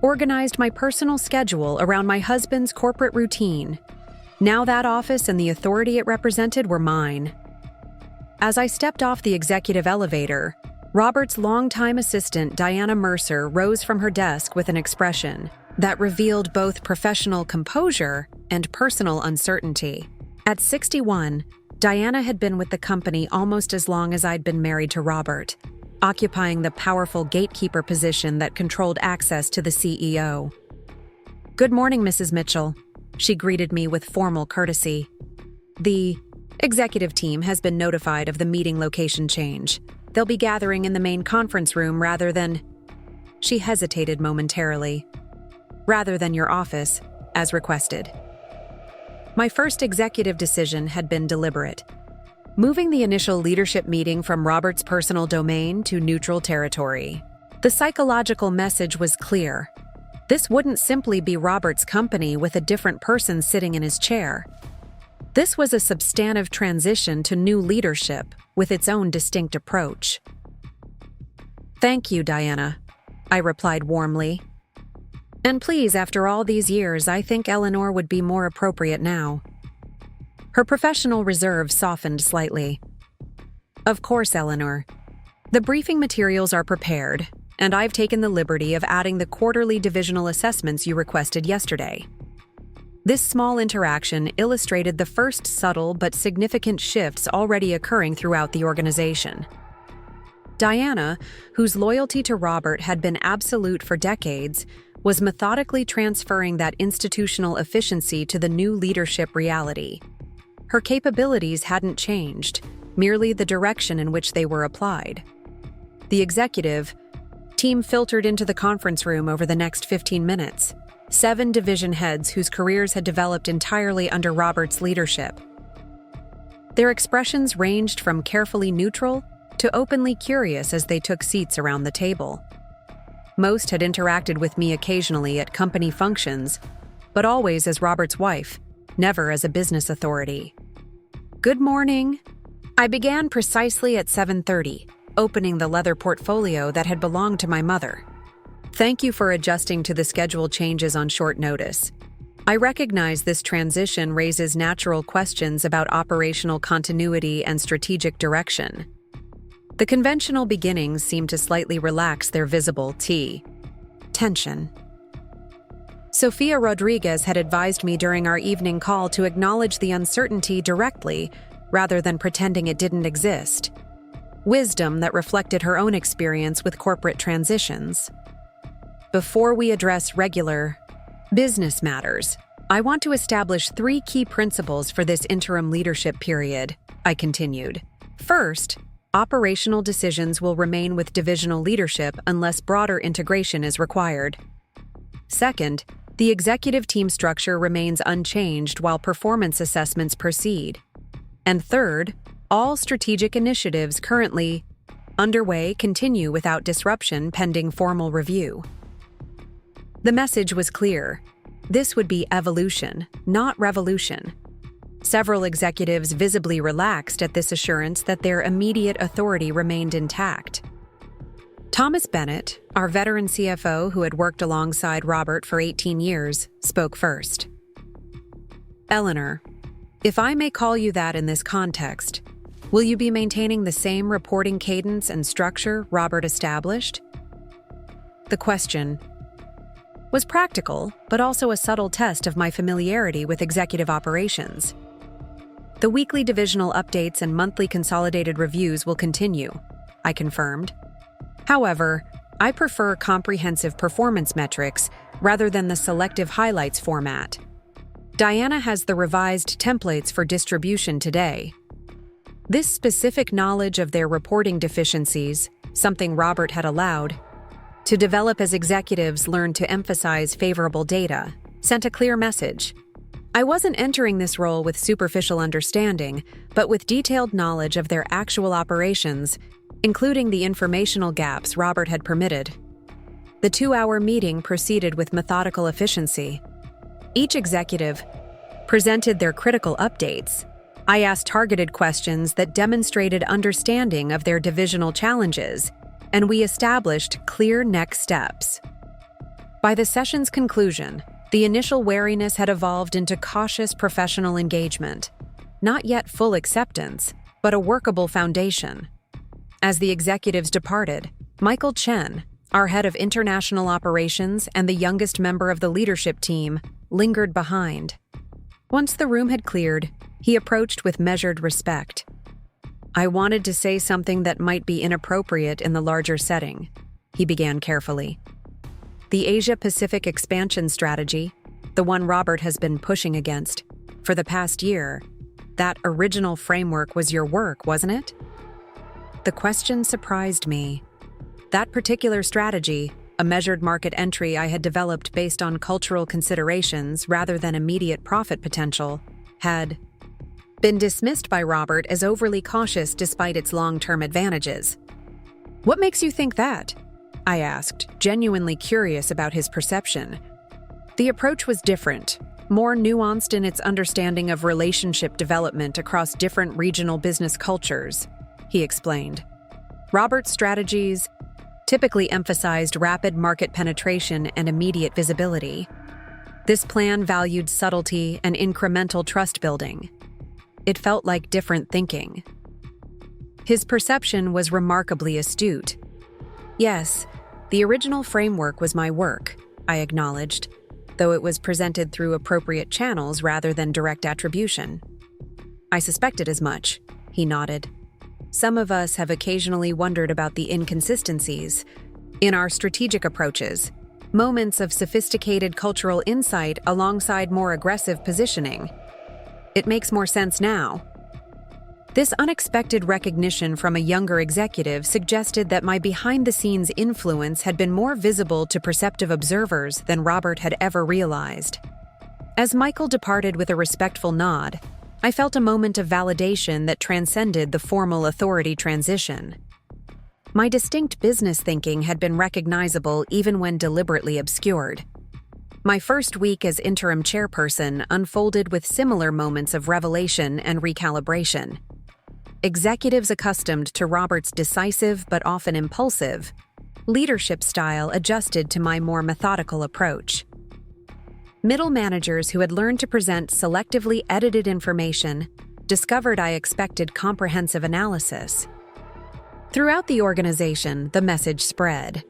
organized my personal schedule around my husband's corporate routine. Now that office and the authority it represented were mine. As I stepped off the executive elevator, Robert's longtime assistant, Diana Mercer, rose from her desk with an expression that revealed both professional composure and personal uncertainty. At 61, Diana had been with the company almost as long as I'd been married to Robert, occupying the powerful gatekeeper position that controlled access to the CEO. "Good morning, Mrs. Mitchell," she greeted me with formal courtesy. "The executive team has been notified of the meeting location change. They'll be gathering in the main conference room rather than—" She hesitated momentarily. "Rather than your office, as requested." My first executive decision had been deliberate. Moving the initial leadership meeting from Robert's personal domain to neutral territory. The psychological message was clear. This wouldn't simply be Robert's company with a different person sitting in his chair. This was a substantive transition to new leadership with its own distinct approach. "Thank you, Diana," I replied warmly. "And please, after all these years, I think Eleanor would be more appropriate now." Her professional reserve softened slightly. "Of course, Eleanor. The briefing materials are prepared, and I've taken the liberty of adding the quarterly divisional assessments you requested yesterday." This small interaction illustrated the first subtle but significant shifts already occurring throughout the organization. Diana, whose loyalty to Robert had been absolute for decades, was methodically transferring that institutional efficiency to the new leadership reality. Her capabilities hadn't changed, merely the direction in which they were applied. The executive team filtered into the conference room over the next 15 minutes, 7 division heads whose careers had developed entirely under Robert's leadership. Their expressions ranged from carefully neutral to openly curious as they took seats around the table. Most had interacted with me occasionally at company functions, but always as Robert's wife, never as a business authority. "Good morning." I began precisely at 7:30, opening the leather portfolio that had belonged to my mother. "Thank you for adjusting to the schedule changes on short notice. I recognize this transition raises natural questions about operational continuity and strategic direction." The conventional beginnings seemed to slightly relax their visible tension. Sofia Rodriguez had advised me during our evening call to acknowledge the uncertainty directly rather than pretending it didn't exist. Wisdom that reflected her own experience with corporate transitions. "Before we address regular business matters, I want to establish 3 key principles for this interim leadership period," I continued. "First, operational decisions will remain with divisional leadership unless broader integration is required. Second, the executive team structure remains unchanged while performance assessments proceed. And third, all strategic initiatives currently underway continue without disruption pending formal review." The message was clear. This would be evolution, not revolution. Several executives visibly relaxed at this assurance that their immediate authority remained intact. Thomas Bennett, our veteran CFO who had worked alongside Robert for 18 years, spoke first. "Eleanor, if I may call you that in this context, will you be maintaining the same reporting cadence and structure Robert established?" The question was practical, but also a subtle test of my familiarity with executive operations. "The weekly divisional updates and monthly consolidated reviews will continue," I confirmed. "However, I prefer comprehensive performance metrics rather than the selective highlights format. Diana has the revised templates for distribution today." This specific knowledge of their reporting deficiencies, something Robert had allowed to develop as executives learned to emphasize favorable data, sent a clear message. I wasn't entering this role with superficial understanding, but with detailed knowledge of their actual operations, including the informational gaps Robert had permitted. The 2-hour meeting proceeded with methodical efficiency. Each executive presented their critical updates. I asked targeted questions that demonstrated understanding of their divisional challenges, and we established clear next steps. By the session's conclusion, the initial wariness had evolved into cautious professional engagement. Not yet full acceptance, but a workable foundation. As the executives departed, Michael Chen, our head of international operations and the youngest member of the leadership team, lingered behind. Once the room had cleared, he approached with measured respect. "I wanted to say something that might be inappropriate in the larger setting," he began carefully. "The Asia-Pacific expansion strategy, the one Robert has been pushing against, for the past year, that original framework was your work, wasn't it?" The question surprised me. That particular strategy, a measured market entry I had developed based on cultural considerations rather than immediate profit potential, had been dismissed by Robert as overly cautious despite its long-term advantages. "What makes you think that?" I asked, genuinely curious about his perception. The approach was different, more nuanced in its understanding of relationship development across different regional business cultures, he explained. Robert's strategies typically emphasized rapid market penetration and immediate visibility. This plan valued subtlety and incremental trust building. It felt like different thinking. His perception was remarkably astute. "Yes, the original framework was my work," I acknowledged, though it was presented through appropriate channels rather than direct attribution. "I suspected as much," he nodded. "Some of us have occasionally wondered about the inconsistencies in our strategic approaches, moments of sophisticated cultural insight alongside more aggressive positioning. It makes more sense now." This unexpected recognition from a younger executive suggested that my behind-the-scenes influence had been more visible to perceptive observers than Robert had ever realized. As Michael departed with a respectful nod, I felt a moment of validation that transcended the formal authority transition. My distinct business thinking had been recognizable even when deliberately obscured. My first week as interim chairperson unfolded with similar moments of revelation and recalibration. Executives accustomed to Robert's decisive but often impulsive leadership style adjusted to my more methodical approach. Middle managers who had learned to present selectively edited information discovered I expected comprehensive analysis. Throughout the organization, the message spread.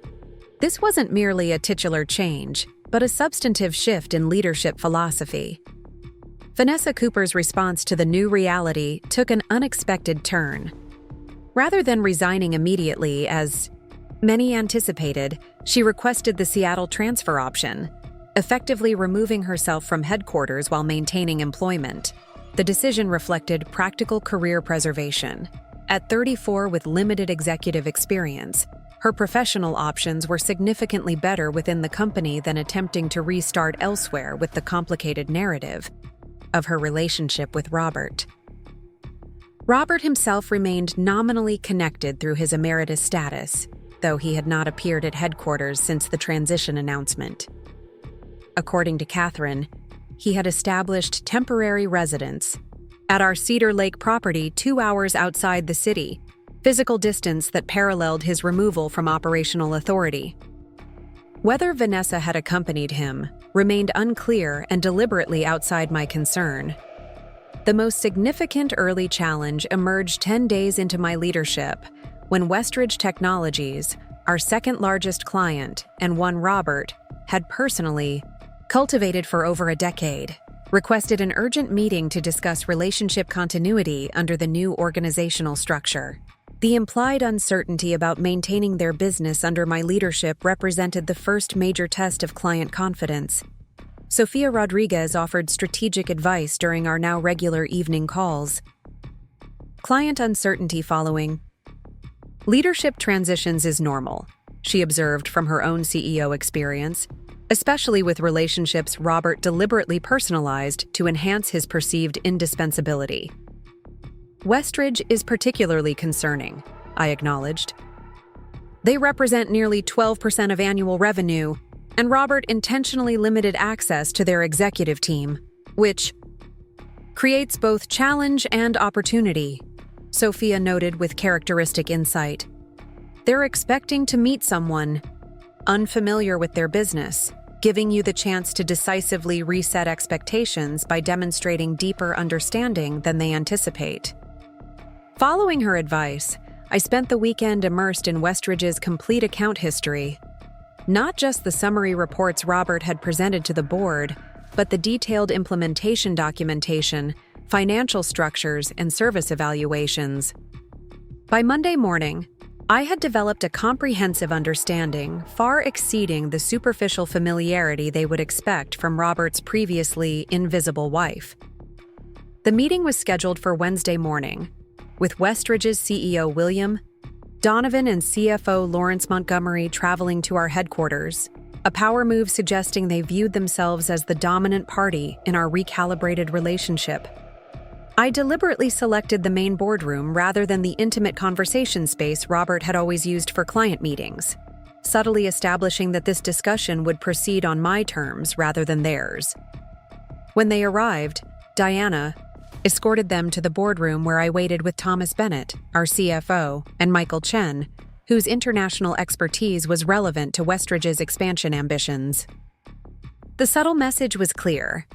This wasn't merely a titular change, but a substantive shift in leadership philosophy. Vanessa Cooper's response to the new reality took an unexpected turn. Rather than resigning immediately, as many anticipated, she requested the Seattle transfer option, effectively removing herself from headquarters while maintaining employment. The decision reflected practical career preservation. At 34 with limited executive experience, her professional options were significantly better within the company than attempting to restart elsewhere with the complicated narrative of her relationship with Robert. Robert himself remained nominally connected through his emeritus status, though he had not appeared at headquarters since the transition announcement. According to Catherine, he had established temporary residence at our Cedar Lake property 2 hours outside the city, physical distance that paralleled his removal from operational authority. Whether Vanessa had accompanied him remained unclear and deliberately outside my concern. The most significant early challenge emerged 10 days into my leadership when Westridge Technologies, our second largest client and one Robert had personally cultivated for over a decade, requested an urgent meeting to discuss relationship continuity under the new organizational structure. The implied uncertainty about maintaining their business under my leadership represented the first major test of client confidence. Sofia Rodriguez offered strategic advice during our now regular evening calls. Client uncertainty following. Leadership transitions is normal, she observed from her own CEO experience, especially with relationships Robert deliberately personalized to enhance his perceived indispensability. Westridge is particularly concerning, I acknowledged. They represent nearly 12% of annual revenue, and Robert intentionally limited access to their executive team, which creates both challenge and opportunity, Sophia noted with characteristic insight. They're expecting to meet someone unfamiliar with their business, giving you the chance to decisively reset expectations by demonstrating deeper understanding than they anticipate. Following her advice, I spent the weekend immersed in Westridge's complete account history. Not just the summary reports Robert had presented to the board, but the detailed implementation documentation, financial structures, and service evaluations. By Monday morning, I had developed a comprehensive understanding far exceeding the superficial familiarity they would expect from Robert's previously invisible wife. The meeting was scheduled for Wednesday morning, with Westridge's CEO William Donovan and CFO Lawrence Montgomery traveling to our headquarters, a power move suggesting they viewed themselves as the dominant party in our recalibrated relationship. I deliberately selected the main boardroom rather than the intimate conversation space Robert had always used for client meetings, subtly establishing that this discussion would proceed on my terms rather than theirs. When they arrived, Diana escorted them to the boardroom where I waited with Thomas Bennett, our CFO, and Michael Chen, whose international expertise was relevant to Westridge's expansion ambitions. The subtle message was clear.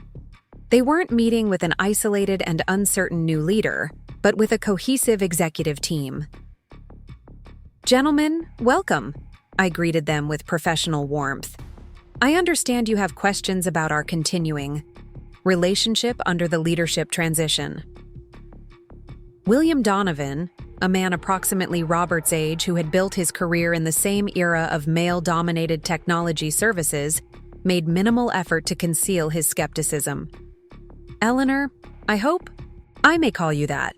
They weren't meeting with an isolated and uncertain new leader, but with a cohesive executive team. "Gentlemen, welcome," I greeted them with professional warmth. "I understand you have questions about our continuing relationship under the leadership transition." William Donovan, a man approximately Robert's age who had built his career in the same era of male-dominated technology services, made minimal effort to conceal his skepticism. "Eleanor, I hope I may call you that.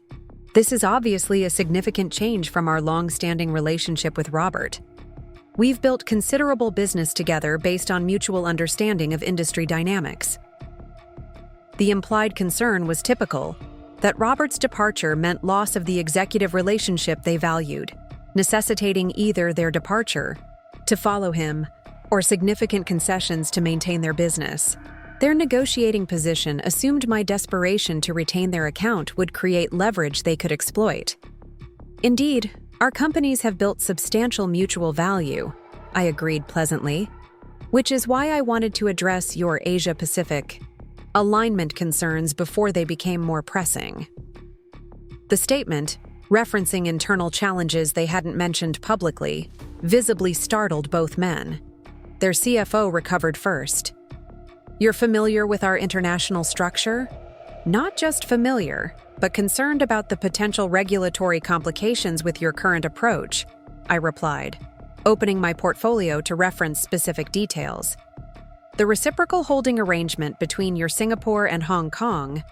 This is obviously a significant change from our long-standing relationship with Robert. We've built considerable business together based on mutual understanding of industry dynamics." The implied concern was typical, that Robert's departure meant loss of the executive relationship they valued, necessitating either their departure, to follow him, or significant concessions to maintain their business. Their negotiating position assumed my desperation to retain their account would create leverage they could exploit. Indeed, our companies have built substantial mutual value, I agreed pleasantly, which is why I wanted to address your Asia-Pacific alignment concerns before they became more pressing. The statement, referencing internal challenges they hadn't mentioned publicly, visibly startled both men. Their CFO recovered first. You're familiar with our international structure? Not just familiar, but concerned about the potential regulatory complications with your current approach, I replied, opening my portfolio to reference specific details. The reciprocal holding arrangement between your Singapore and Hong Kong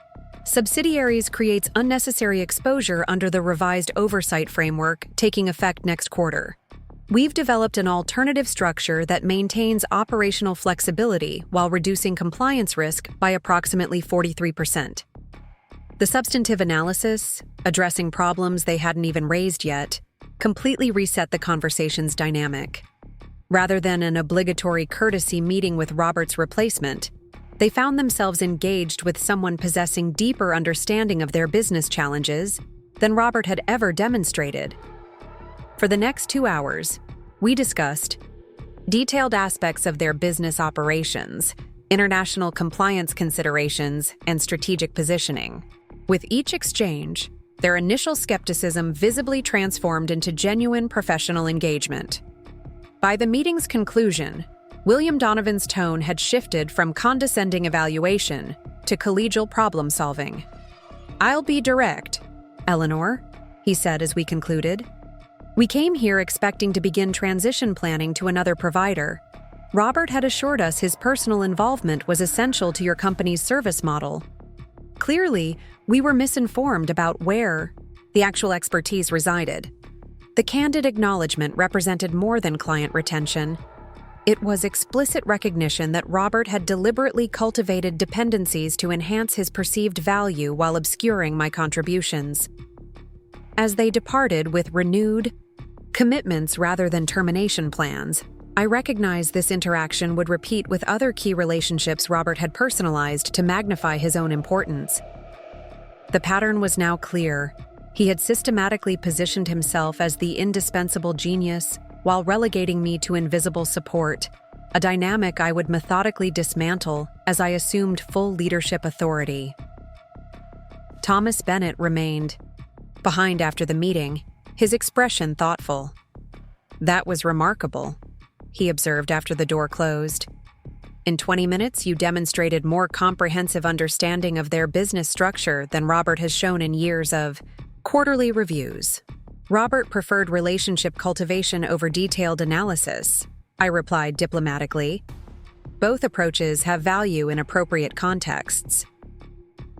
subsidiaries creates unnecessary exposure under the revised oversight framework taking effect next quarter. We've developed an alternative structure that maintains operational flexibility while reducing compliance risk by approximately 43%. The substantive analysis, addressing problems they hadn't even raised yet, completely reset the conversation's dynamic. Rather than an obligatory courtesy meeting with Robert's replacement, they found themselves engaged with someone possessing deeper understanding of their business challenges than Robert had ever demonstrated. For the next 2 hours, we discussed detailed aspects of their business operations, international compliance considerations, and strategic positioning. With each exchange, their initial skepticism visibly transformed into genuine professional engagement. By the meeting's conclusion, William Donovan's tone had shifted from condescending evaluation to collegial problem-solving. "I'll be direct, Eleanor," he said as we concluded. "We came here expecting to begin transition planning to another provider. Robert had assured us his personal involvement was essential to your company's service model. Clearly, we were misinformed about where the actual expertise resided." The candid acknowledgement represented more than client retention. It was explicit recognition that Robert had deliberately cultivated dependencies to enhance his perceived value while obscuring my contributions. As they departed with renewed commitments rather than termination plans, I recognized this interaction would repeat with other key relationships Robert had personalized to magnify his own importance. The pattern was now clear. He had systematically positioned himself as the indispensable genius while relegating me to invisible support, a dynamic I would methodically dismantle as I assumed full leadership authority. Thomas Bennett remained behind after the meeting, his expression thoughtful. "That was remarkable," he observed after the door closed. "In 20 minutes, you demonstrated more comprehensive understanding of their business structure than Robert has shown in years of quarterly reviews." Robert preferred relationship cultivation over detailed analysis, I replied diplomatically. Both approaches have value in appropriate contexts.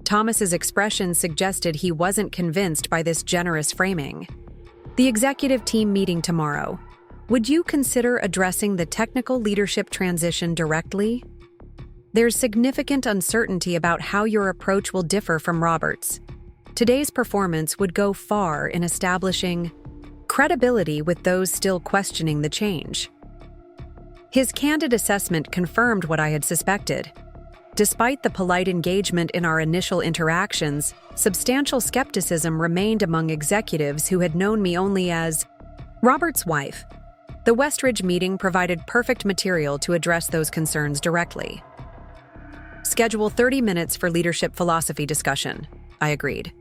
Thomas's expression suggested he wasn't convinced by this generous framing. "The executive team meeting tomorrow. Would you consider addressing the technical leadership transition directly? There's significant uncertainty about how your approach will differ from Robert's. Today's performance would go far in establishing credibility with those still questioning the change." His candid assessment confirmed what I had suspected. Despite the polite engagement in our initial interactions, substantial skepticism remained among executives who had known me only as Robert's wife. The Westridge meeting provided perfect material to address those concerns directly. "Schedule 30 minutes for leadership philosophy discussion," I agreed.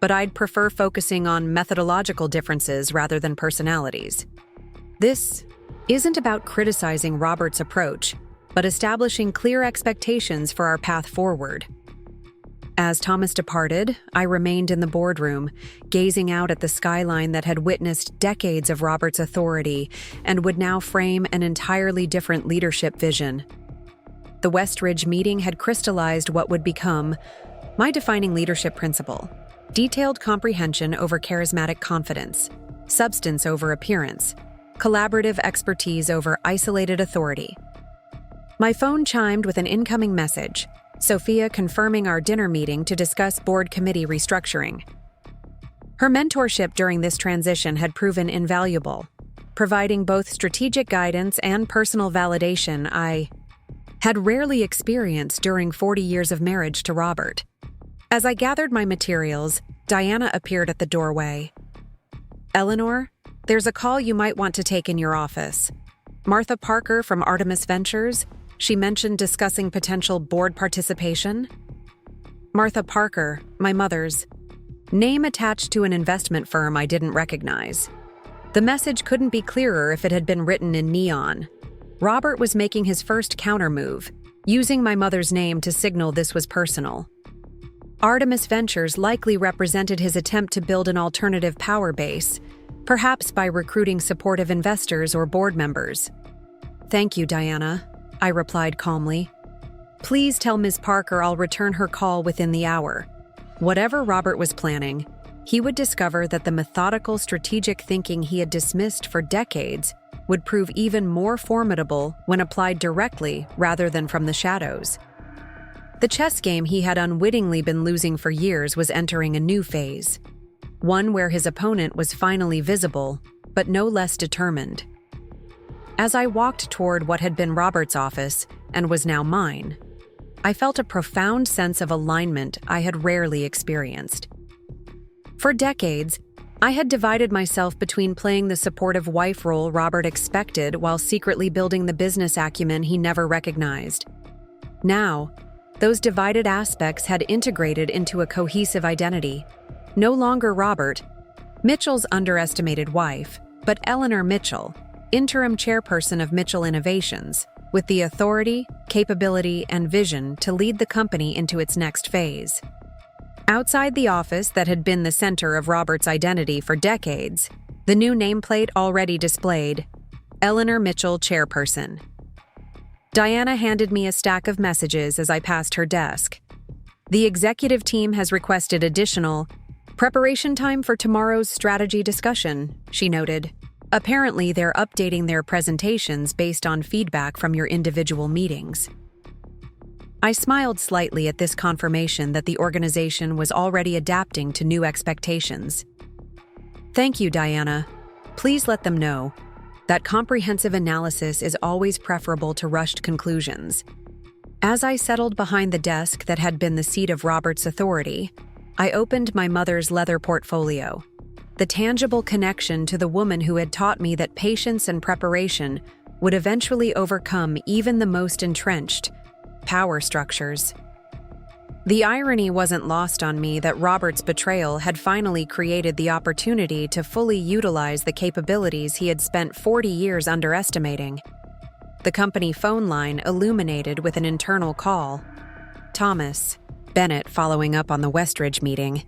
"But I'd prefer focusing on methodological differences rather than personalities. This isn't about criticizing Robert's approach, but establishing clear expectations for our path forward." As Thomas departed, I remained in the boardroom, gazing out at the skyline that had witnessed decades of Robert's authority and would now frame an entirely different leadership vision. The Westridge meeting had crystallized what would become my defining leadership principle: detailed comprehension over charismatic confidence, substance over appearance, collaborative expertise over isolated authority. My phone chimed with an incoming message, Sophia confirming our dinner meeting to discuss board committee restructuring. Her mentorship during this transition had proven invaluable. providing both strategic guidance and personal validation I had rarely experienced during 40 years of marriage to Robert. As I gathered my materials, Diana appeared at the doorway. "Eleanor, there's a call you might want to take in your office. Martha Parker from Artemis Ventures, she mentioned discussing potential board participation." Martha Parker, my mother's name attached to an investment firm I didn't recognize. The message couldn't be clearer if it had been written in neon. Robert was making his first countermove, using my mother's name to signal this was personal. Artemis Ventures likely represented his attempt to build an alternative power base, perhaps by recruiting supportive investors or board members. "Thank you, Diana," I replied calmly. "Please tell Ms. Parker I'll return her call within the hour." Whatever Robert was planning, he would discover that the methodical, strategic thinking he had dismissed for decades would prove even more formidable when applied directly rather than from the shadows. The chess game he had unwittingly been losing for years was entering a new phase, one where his opponent was finally visible, but no less determined. As I walked toward what had been Robert's office and was now mine, I felt a profound sense of alignment I had rarely experienced. For decades, I had divided myself between playing the supportive wife role Robert expected while secretly building the business acumen he never recognized. Now, those divided aspects had integrated into a cohesive identity. No longer Robert, Mitchell's underestimated wife, but Eleanor Mitchell, interim chairperson of Mitchell Innovations, with the authority, capability, and vision to lead the company into its next phase. Outside the office that had been the center of Robert's identity for decades, the new nameplate already displayed, Eleanor Mitchell, chairperson. Diana handed me a stack of messages as I passed her desk. "The executive team has requested additional preparation time for tomorrow's strategy discussion," she noted. "Apparently, they're updating their presentations based on feedback from your individual meetings." I smiled slightly at this confirmation that the organization was already adapting to new expectations. "Thank you, Diana. Please let them know that comprehensive analysis is always preferable to rushed conclusions." As I settled behind the desk that had been the seat of Robert's authority, I opened my mother's leather portfolio. The tangible connection to the woman who had taught me that patience and preparation would eventually overcome even the most entrenched power structures. The irony wasn't lost on me that Robert's betrayal had finally created the opportunity to fully utilize the capabilities he had spent 40 years underestimating. The company phone line illuminated with an internal call. Thomas Bennett following up on the Westridge meeting.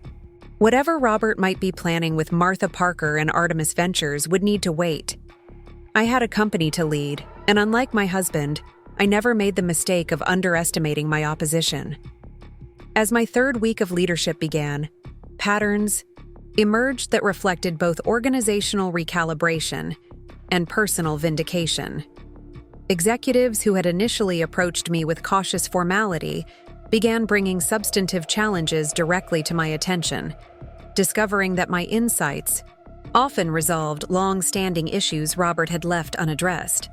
Whatever Robert might be planning with Martha Parker and Artemis Ventures would need to wait. I had a company to lead, and unlike my husband, I never made the mistake of underestimating my opposition. As my third week of leadership began, patterns emerged that reflected both organizational recalibration and personal vindication. Executives who had initially approached me with cautious formality began bringing substantive challenges directly to my attention, discovering that my insights often resolved long-standing issues Robert had left unaddressed.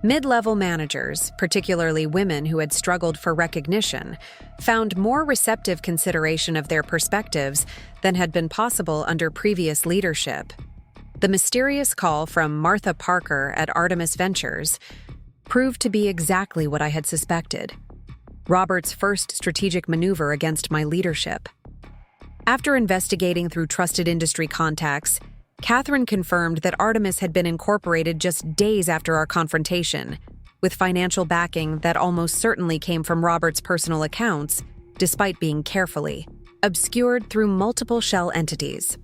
Mid-level managers, particularly women who had struggled for recognition, found more receptive consideration of their perspectives than had been possible under previous leadership. The mysterious call from Martha Parker at Artemis Ventures proved to be exactly what I had suspected: Robert's first strategic maneuver against my leadership. After investigating through trusted industry contacts, Catherine confirmed that Artemis had been incorporated just days after our confrontation, with financial backing that almost certainly came from Robert's personal accounts, despite being carefully obscured through multiple shell entities.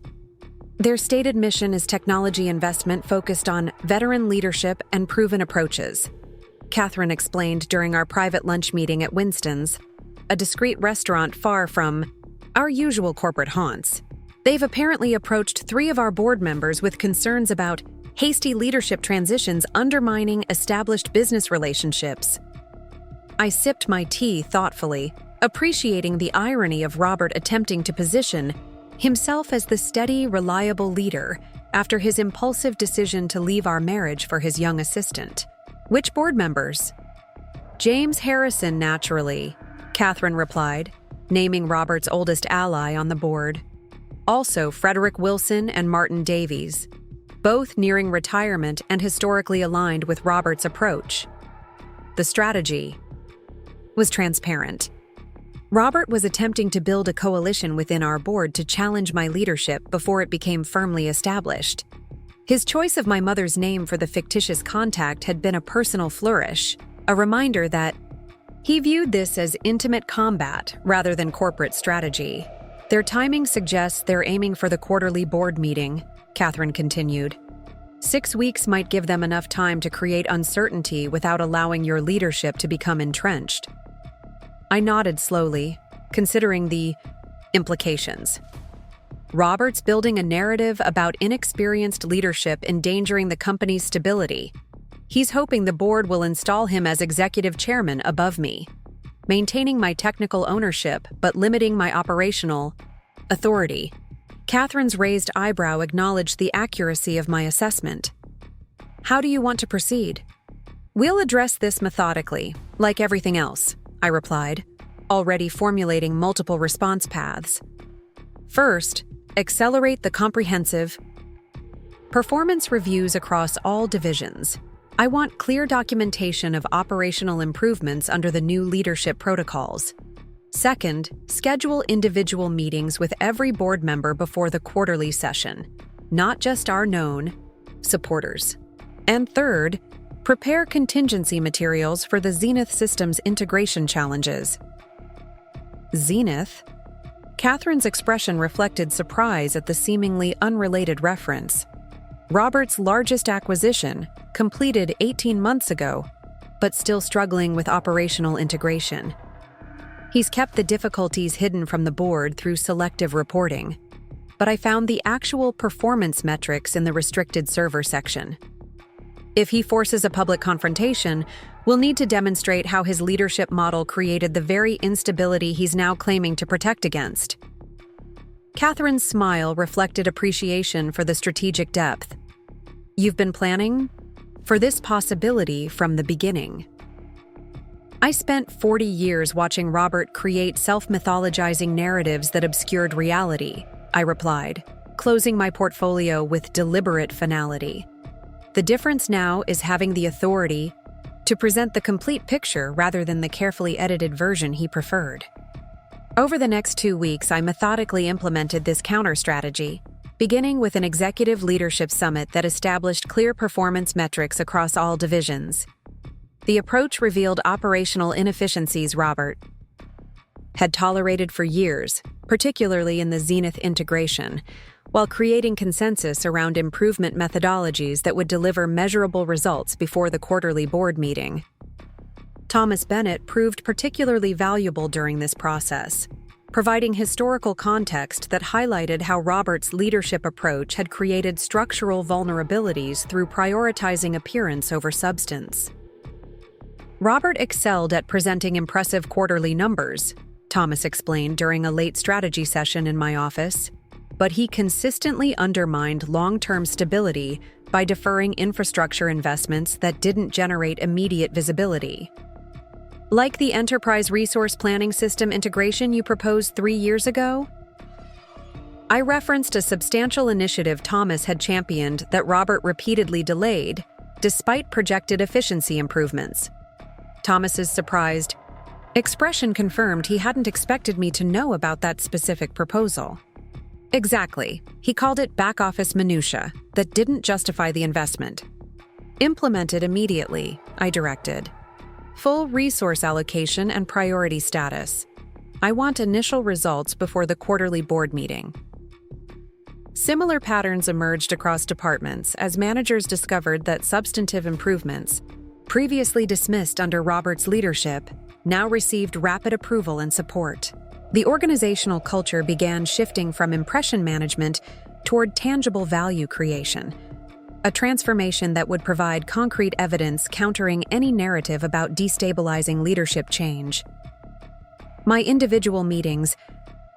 Their stated mission is technology investment focused on veteran leadership and proven approaches, Catherine explained during our private lunch meeting at Winston's, a discreet restaurant far from our usual corporate haunts. They've apparently approached 3 of our board members with concerns about hasty leadership transitions undermining established business relationships. I sipped my tea thoughtfully, appreciating the irony of Robert attempting to position himself as the steady, reliable leader after his impulsive decision to leave our marriage for his young assistant. Which board members? James Harrison, naturally, Catherine replied, naming Robert's oldest ally on the board. Also Frederick Wilson and Martin Davies, both nearing retirement and historically aligned with Robert's approach. The strategy was transparent. Robert was attempting to build a coalition within our board to challenge my leadership before it became firmly established. His choice of my mother's name for the fictitious contact had been a personal flourish, a reminder that he viewed this as intimate combat rather than corporate strategy. Their timing suggests they're aiming for the quarterly board meeting, Catherine continued. 6 weeks might give them enough time to create uncertainty without allowing your leadership to become entrenched. I nodded slowly, considering the implications. Robert's building a narrative about inexperienced leadership endangering the company's stability. He's hoping the board will install him as executive chairman above me, maintaining my technical ownership but limiting my operational authority. Catherine's raised eyebrow acknowledged the accuracy of my assessment. How do you want to proceed? We'll address this methodically, like everything else, I replied, already formulating multiple response paths. First, accelerate the comprehensive performance reviews across all divisions. I want clear documentation of operational improvements under the new leadership protocols. Second, schedule individual meetings with every board member before the quarterly session, not just our known supporters. And third, prepare contingency materials for the Zenith Systems integration challenges. Zenith? Catherine's expression reflected surprise at the seemingly unrelated reference. Robert's largest acquisition, completed 18 months ago, but still struggling with operational integration. He's kept the difficulties hidden from the board through selective reporting, but I found the actual performance metrics in the restricted server section. If he forces a public confrontation, we'll need to demonstrate how his leadership model created the very instability he's now claiming to protect against. Catherine's smile reflected appreciation for the strategic depth. You've been planning for this possibility from the beginning. I spent 40 years watching Robert create self-mythologizing narratives that obscured reality, I replied, closing my portfolio with deliberate finality. The difference now is having the authority to present the complete picture rather than the carefully edited version he preferred. Over the next 2 weeks, I methodically implemented this counter-strategy, beginning with an executive leadership summit that established clear performance metrics across all divisions. The approach revealed operational inefficiencies Robert had tolerated for years, particularly in the Zenith integration, while creating consensus around improvement methodologies that would deliver measurable results before the quarterly board meeting. Thomas Bennett proved particularly valuable during this process, providing historical context that highlighted how Robert's leadership approach had created structural vulnerabilities through prioritizing appearance over substance. Robert excelled at presenting impressive quarterly numbers, Thomas explained during a late strategy session in my office, but he consistently undermined long-term stability by deferring infrastructure investments that didn't generate immediate visibility. Like the enterprise resource planning system integration you proposed 3 years ago? I referenced a substantial initiative Thomas had championed that Robert repeatedly delayed, despite projected efficiency improvements. Thomas's surprised expression confirmed he hadn't expected me to know about that specific proposal. Exactly. He called it back-office minutia that didn't justify the investment. Implement it immediately, I directed. Full resource allocation and priority status. I want initial results before the quarterly board meeting. Similar patterns emerged across departments as managers discovered that substantive improvements, previously dismissed under Robert's leadership, now received rapid approval and support. The organizational culture began shifting from impression management toward tangible value creation, a transformation that would provide concrete evidence countering any narrative about destabilizing leadership change. My individual meetings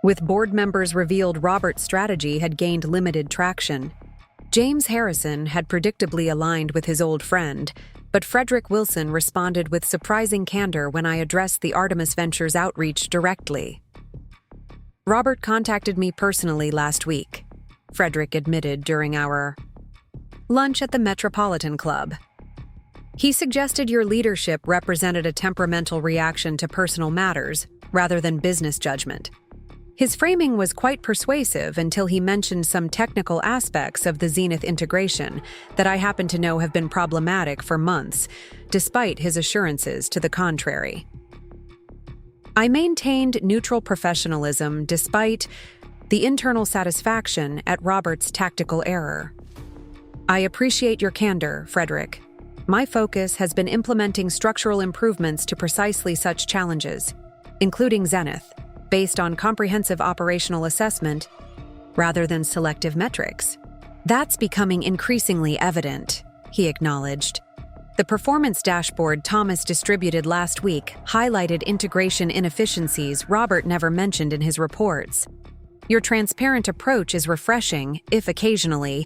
with board members revealed Robert's strategy had gained limited traction. James Harrison had predictably aligned with his old friend, but Frederick Wilson responded with surprising candor when I addressed the Artemis Ventures outreach directly. "Robert contacted me personally last week," Frederick admitted during our lunch at the Metropolitan Club. "He suggested your leadership represented a temperamental reaction to personal matters rather than business judgment. His framing was quite persuasive until he mentioned some technical aspects of the Zenith integration that I happen to know have been problematic for months, despite his assurances to the contrary. I maintained neutral professionalism despite the internal satisfaction at Robert's tactical error. I appreciate your candor, Frederick. My focus has been implementing structural improvements to precisely such challenges, including Zenith, based on comprehensive operational assessment rather than selective metrics. That's becoming increasingly evident," he acknowledged. "The performance dashboard Thomas distributed last week highlighted integration inefficiencies Robert never mentioned in his reports. Your transparent approach is refreshing, if occasionally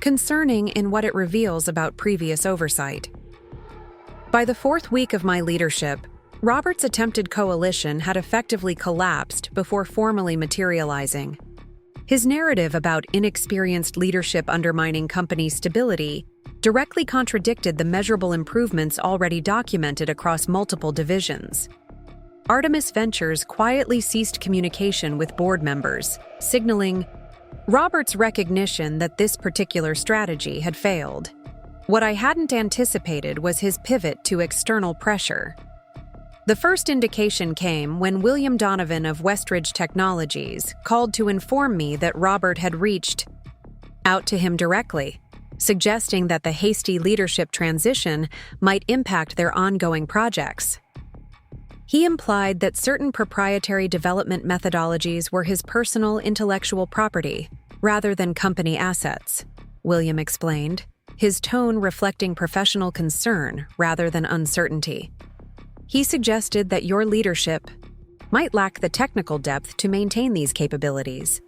concerning in what it reveals about previous oversight." By the fourth week of my leadership, Robert's attempted coalition had effectively collapsed before formally materializing. His narrative about inexperienced leadership undermining company stability directly contradicted the measurable improvements already documented across multiple divisions. Artemis Ventures quietly ceased communication with board members, signaling Robert's recognition that this particular strategy had failed. What I hadn't anticipated was his pivot to external pressure. The first indication came when William Donovan of Westridge Technologies called to inform me that Robert had reached out to him directly, suggesting that the hasty leadership transition might impact their ongoing projects. He implied that certain proprietary development methodologies were his personal intellectual property, rather than company assets, William explained, his tone reflecting professional concern rather than uncertainty. He suggested that your leadership might lack the technical depth to maintain these capabilities.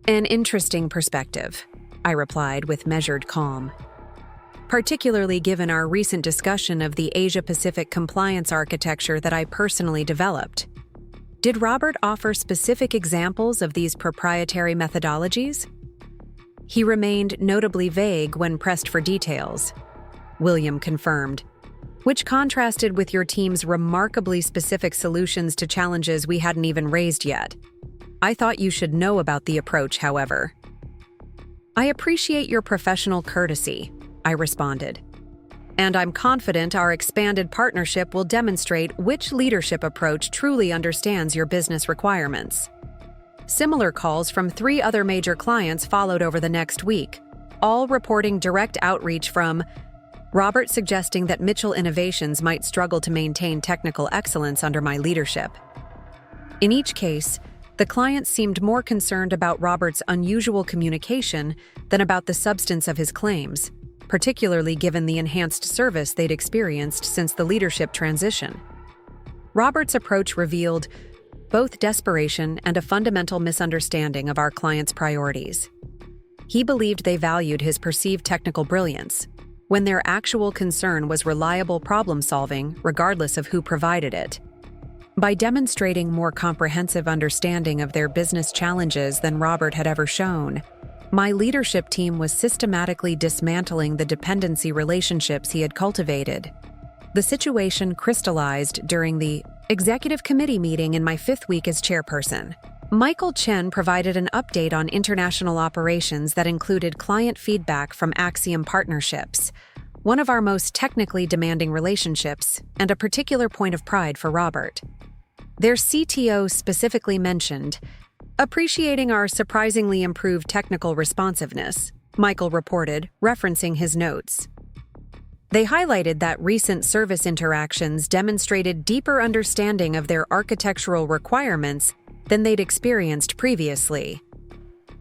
"An interesting perspective," I replied with measured calm, "particularly given our recent discussion of the Asia-Pacific compliance architecture that I personally developed. Did Robert offer specific examples of these proprietary methodologies?" "He remained notably vague when pressed for details," William confirmed, "which contrasted with your team's remarkably specific solutions to challenges we hadn't even raised yet. I thought you should know about the approach, however." "I appreciate your professional courtesy," I responded, "and I'm confident our expanded partnership will demonstrate which leadership approach truly understands your business requirements." Similar calls from 3 other major clients followed over the next week, all reporting direct outreach from Robert suggesting that Mitchell Innovations might struggle to maintain technical excellence under my leadership. In each case, the clients seemed more concerned about Robert's unusual communication than about the substance of his claims, particularly given the enhanced service they'd experienced since the leadership transition. Robert's approach revealed both desperation and a fundamental misunderstanding of our clients' priorities. He believed they valued his perceived technical brilliance, when their actual concern was reliable problem-solving, regardless of who provided it. By demonstrating more comprehensive understanding of their business challenges than Robert had ever shown, my leadership team was systematically dismantling the dependency relationships he had cultivated. The situation crystallized during the executive committee meeting in my 5th week as chairperson. Michael Chen provided an update on international operations that included client feedback from Axiom Partnerships, one of our most technically demanding relationships and a particular point of pride for Robert. Their CTO specifically mentioned, "Appreciating our surprisingly improved technical responsiveness," Michael reported, referencing his notes. They highlighted that recent service interactions demonstrated deeper understanding of their architectural requirements than they'd experienced previously.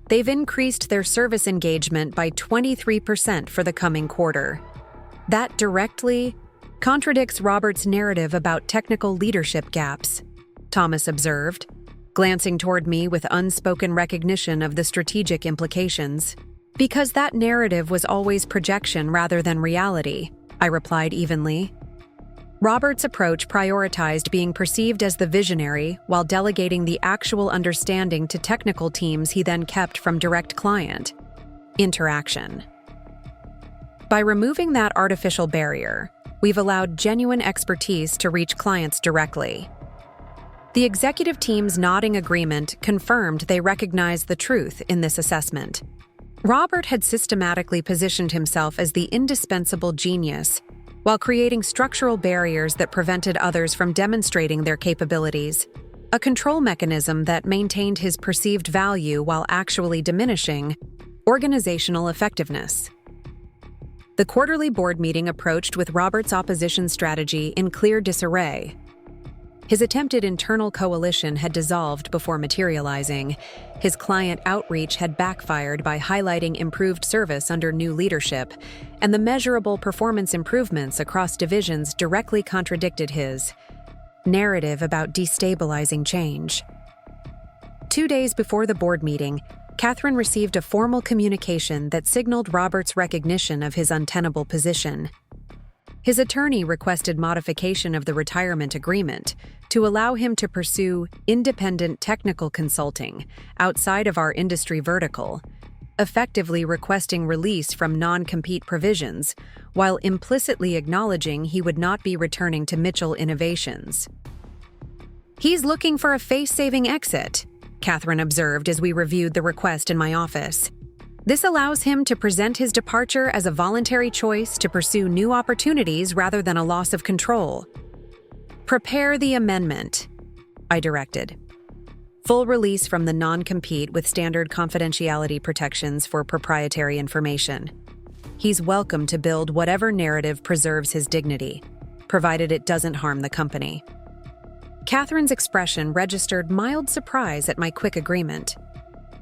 They've increased their service engagement by 23% for the coming quarter. That directly contradicts Robert's narrative about technical leadership gaps, Thomas observed, glancing toward me with unspoken recognition of the strategic implications. Because that narrative was always projection rather than reality, I replied evenly. Robert's approach prioritized being perceived as the visionary while delegating the actual understanding to technical teams he then kept from direct client interaction. By removing that artificial barrier, we've allowed genuine expertise to reach clients directly. The executive team's nodding agreement confirmed they recognized the truth in this assessment. Robert had systematically positioned himself as the indispensable genius while creating structural barriers that prevented others from demonstrating their capabilities, a control mechanism that maintained his perceived value while actually diminishing organizational effectiveness. The quarterly board meeting approached with Robert's opposition strategy in clear disarray. His attempted internal coalition had dissolved before materializing. His client outreach had backfired by highlighting improved service under new leadership, and the measurable performance improvements across divisions directly contradicted his narrative about destabilizing change. 2 days before the board meeting, Catherine received a formal communication that signaled Robert's recognition of his untenable position. His attorney requested modification of the retirement agreement to allow him to pursue independent technical consulting outside of our industry vertical, effectively requesting release from non-compete provisions while implicitly acknowledging he would not be returning to Mitchell Innovations. "He's looking for a face-saving exit," Catherine observed as we reviewed the request in my office. "This allows him to present his departure as a voluntary choice to pursue new opportunities rather than a loss of control." "Prepare the amendment," I directed. "Full release from the non-compete with standard confidentiality protections for proprietary information. He's welcome to build whatever narrative preserves his dignity, provided it doesn't harm the company." Catherine's expression registered mild surprise at my quick agreement.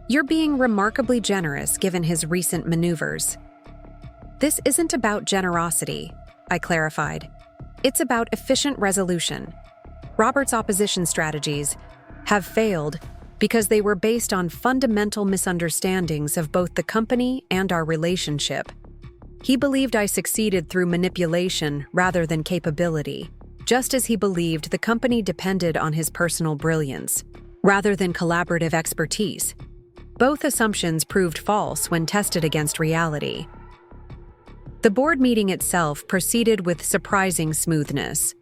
"You're being remarkably generous given his recent maneuvers." "This isn't about generosity," I clarified. "It's about efficient resolution. Robert's opposition strategies have failed because they were based on fundamental misunderstandings of both the company and our relationship. He believed I succeeded through manipulation rather than capability, just as he believed the company depended on his personal brilliance, rather than collaborative expertise. Both assumptions proved false when tested against reality." The board meeting itself proceeded with surprising smoothness.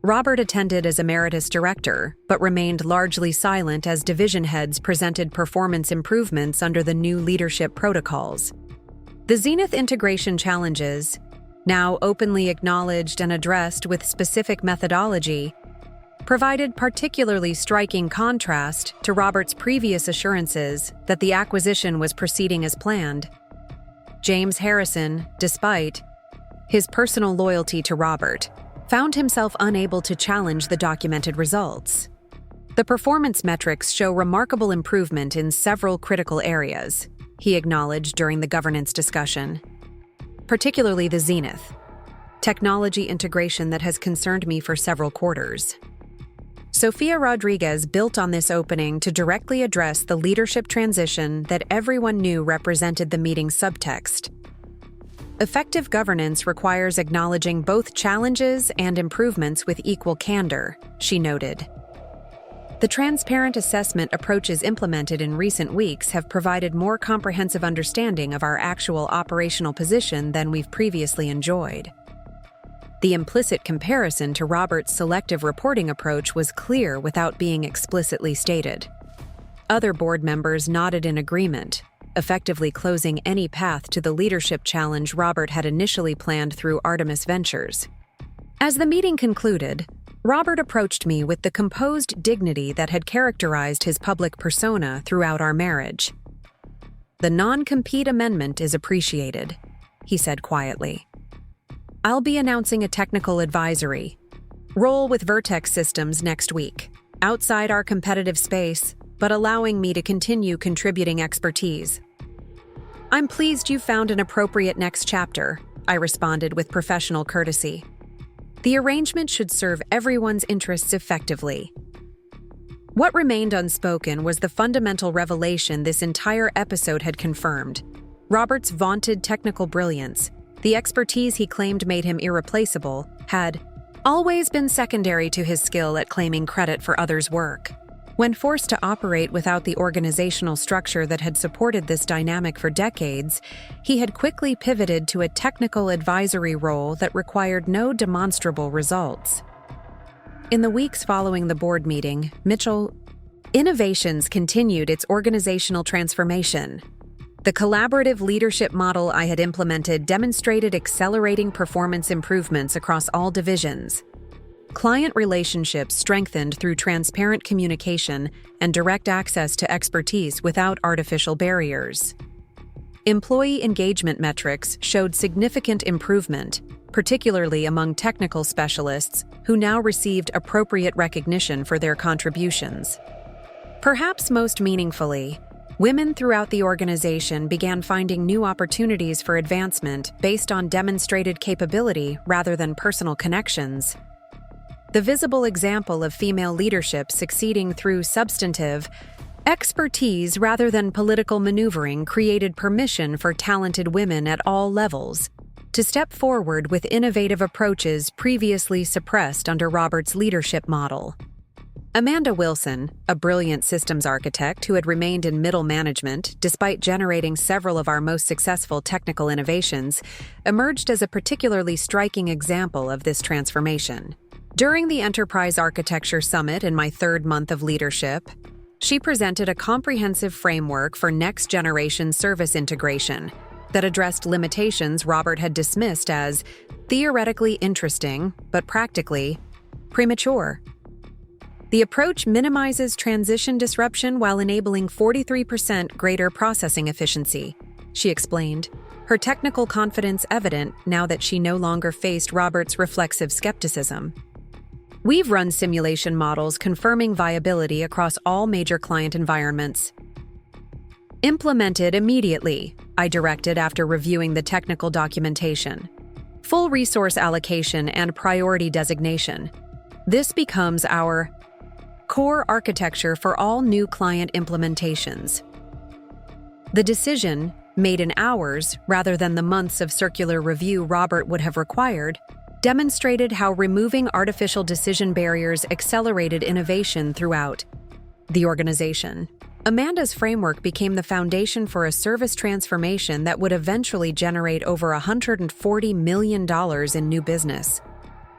Robert attended as emeritus director, but remained largely silent as division heads presented performance improvements under the new leadership protocols. The Zenith integration challenges, now openly acknowledged and addressed with specific methodology, provided particularly striking contrast to Robert's previous assurances that the acquisition was proceeding as planned. James Harrison, despite his personal loyalty to Robert, found himself unable to challenge the documented results. "The performance metrics show remarkable improvement in several critical areas," he acknowledged during the governance discussion. "Particularly the Zenith technology integration that has concerned me for several quarters." Sophia Rodriguez built on this opening to directly address the leadership transition that everyone knew represented the meeting's subtext. "Effective governance requires acknowledging both challenges and improvements with equal candor," she noted. "The transparent assessment approaches implemented in recent weeks have provided more comprehensive understanding of our actual operational position than we've previously enjoyed." The implicit comparison to Robert's selective reporting approach was clear without being explicitly stated. Other board members nodded in agreement, effectively closing any path to the leadership challenge Robert had initially planned through Artemis Ventures. As the meeting concluded, Robert approached me with the composed dignity that had characterized his public persona throughout our marriage. "The non-compete amendment is appreciated," he said quietly. "I'll be announcing a technical advisory role with Vertex Systems next week, outside our competitive space, but allowing me to continue contributing expertise." "I'm pleased you found an appropriate next chapter," I responded with professional courtesy. "The arrangement should serve everyone's interests effectively." What remained unspoken was the fundamental revelation this entire episode had confirmed. Robert's vaunted technical brilliance, the expertise he claimed made him irreplaceable, had always been secondary to his skill at claiming credit for others' work. When forced to operate without the organizational structure that had supported this dynamic for decades, he had quickly pivoted to a technical advisory role that required no demonstrable results. In the weeks following the board meeting, Mitchell Innovations continued its organizational transformation. The collaborative leadership model I had implemented demonstrated accelerating performance improvements across all divisions. Client relationships strengthened through transparent communication and direct access to expertise without artificial barriers. Employee engagement metrics showed significant improvement, particularly among technical specialists who now received appropriate recognition for their contributions. Perhaps most meaningfully, women throughout the organization began finding new opportunities for advancement based on demonstrated capability rather than personal connections. The visible example of female leadership succeeding through substantive expertise rather than political maneuvering created permission for talented women at all levels to step forward with innovative approaches previously suppressed under Robert's leadership model. Amanda Wilson, a brilliant systems architect who had remained in middle management despite generating several of our most successful technical innovations, emerged as a particularly striking example of this transformation. During the Enterprise Architecture Summit in my third month of leadership, she presented a comprehensive framework for next-generation service integration that addressed limitations Robert had dismissed as theoretically interesting, but practically premature. The approach minimizes transition disruption while enabling 43% greater processing efficiency, she explained, her technical confidence evident now that she no longer faced Robert's reflexive skepticism. We've run simulation models confirming viability across all major client environments. Implemented immediately, I directed after reviewing the technical documentation. Full resource allocation and priority designation. This becomes our core architecture for all new client implementations. The decision, made in hours rather than the months of circular review Robert would have required, demonstrated how removing artificial decision barriers accelerated innovation throughout the organization. Amanda's framework became the foundation for a service transformation that would eventually generate over $140 million in new business.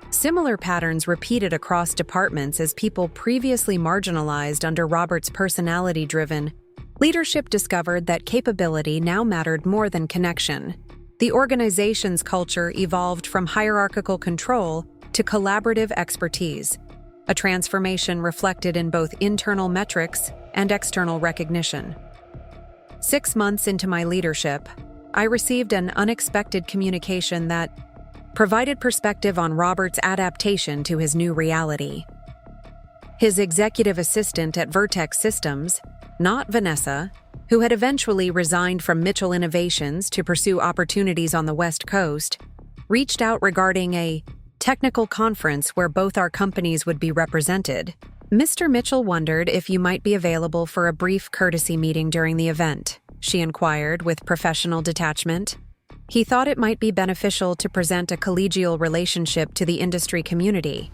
Similar patterns repeated across departments as people previously marginalized under Robert's personality-driven leadership discovered that capability now mattered more than connection. The organization's culture evolved from hierarchical control to collaborative expertise, a transformation reflected in both internal metrics and external recognition. 6 months into my leadership, I received an unexpected communication that provided perspective on Robert's adaptation to his new reality. His executive assistant at Vertex Systems, not Vanessa, who had eventually resigned from Mitchell Innovations to pursue opportunities on the West Coast, reached out regarding a technical conference where both our companies would be represented. Mr. Mitchell wondered if you might be available for a brief courtesy meeting during the event, she inquired with professional detachment. He thought it might be beneficial to present a collegial relationship to the industry community.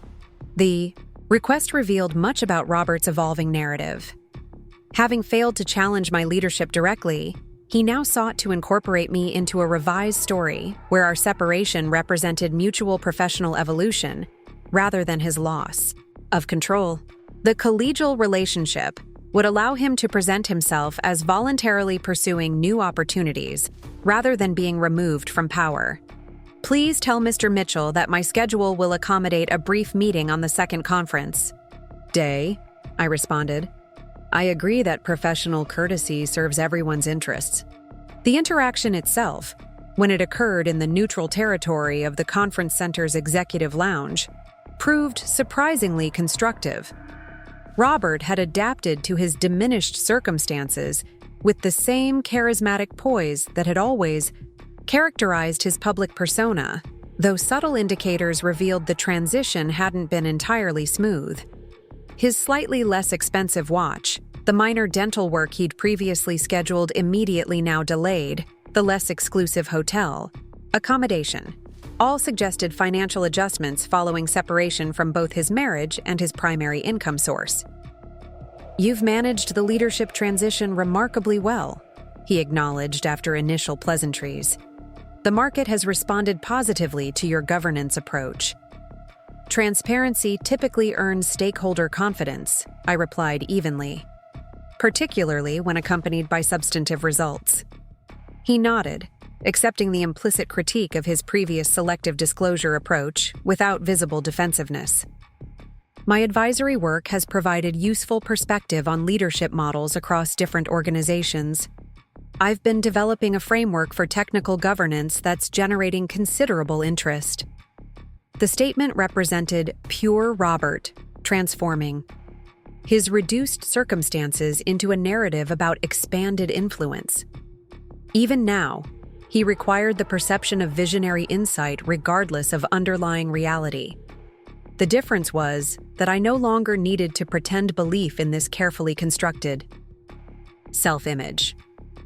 The request revealed much about Robert's evolving narrative. Having failed to challenge my leadership directly, he now sought to incorporate me into a revised story where our separation represented mutual professional evolution rather than his loss of control. The collegial relationship would allow him to present himself as voluntarily pursuing new opportunities rather than being removed from power. Please tell Mr. Mitchell that my schedule will accommodate a brief meeting on the second conference day, I responded. I agree that professional courtesy serves everyone's interests. The interaction itself, when it occurred in the neutral territory of the conference center's executive lounge, proved surprisingly constructive. Robert had adapted to his diminished circumstances with the same charismatic poise that had always characterized his public persona, though subtle indicators revealed the transition hadn't been entirely smooth. His slightly less expensive watch, the minor dental work he'd previously scheduled immediately now delayed, the less exclusive hotel, accommodation. All suggested financial adjustments following separation from both his marriage and his primary income source. "You've managed the leadership transition remarkably well," he acknowledged after initial pleasantries. "The market has responded positively to your governance approach." "Transparency typically earns stakeholder confidence," I replied evenly, "particularly when accompanied by substantive results." He nodded, accepting the implicit critique of his previous selective disclosure approach without visible defensiveness. "My advisory work has provided useful perspective on leadership models across different organizations. I've been developing a framework for technical governance that's generating considerable interest." The statement represented pure Robert, transforming his reduced circumstances into a narrative about expanded influence. Even now, he required the perception of visionary insight regardless of underlying reality. The difference was that I no longer needed to pretend belief in this carefully constructed self-image.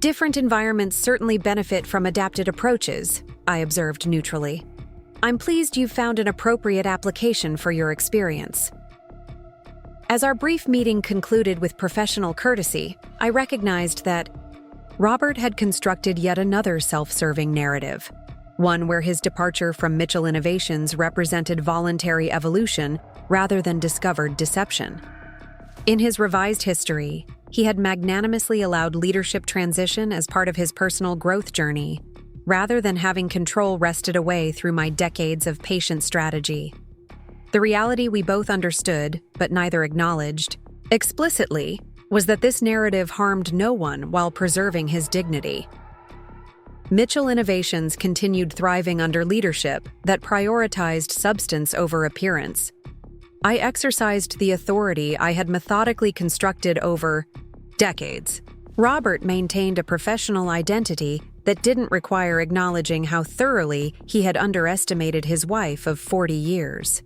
"Different environments certainly benefit from adapted approaches," I observed neutrally. "I'm pleased you've found an appropriate application for your experience." As our brief meeting concluded with professional courtesy, I recognized that Robert had constructed yet another self-serving narrative, one where his departure from Mitchell Innovations represented voluntary evolution rather than discovered deception. In his revised history, he had magnanimously allowed leadership transition as part of his personal growth journey, rather than having control wrested away through my decades of patient strategy. The reality we both understood, but neither acknowledged, explicitly, was that this narrative harmed no one while preserving his dignity. Mitchell Innovations continued thriving under leadership that prioritized substance over appearance. I exercised the authority I had methodically constructed over decades. Robert maintained a professional identity that didn't require acknowledging how thoroughly he had underestimated his wife of 40 years.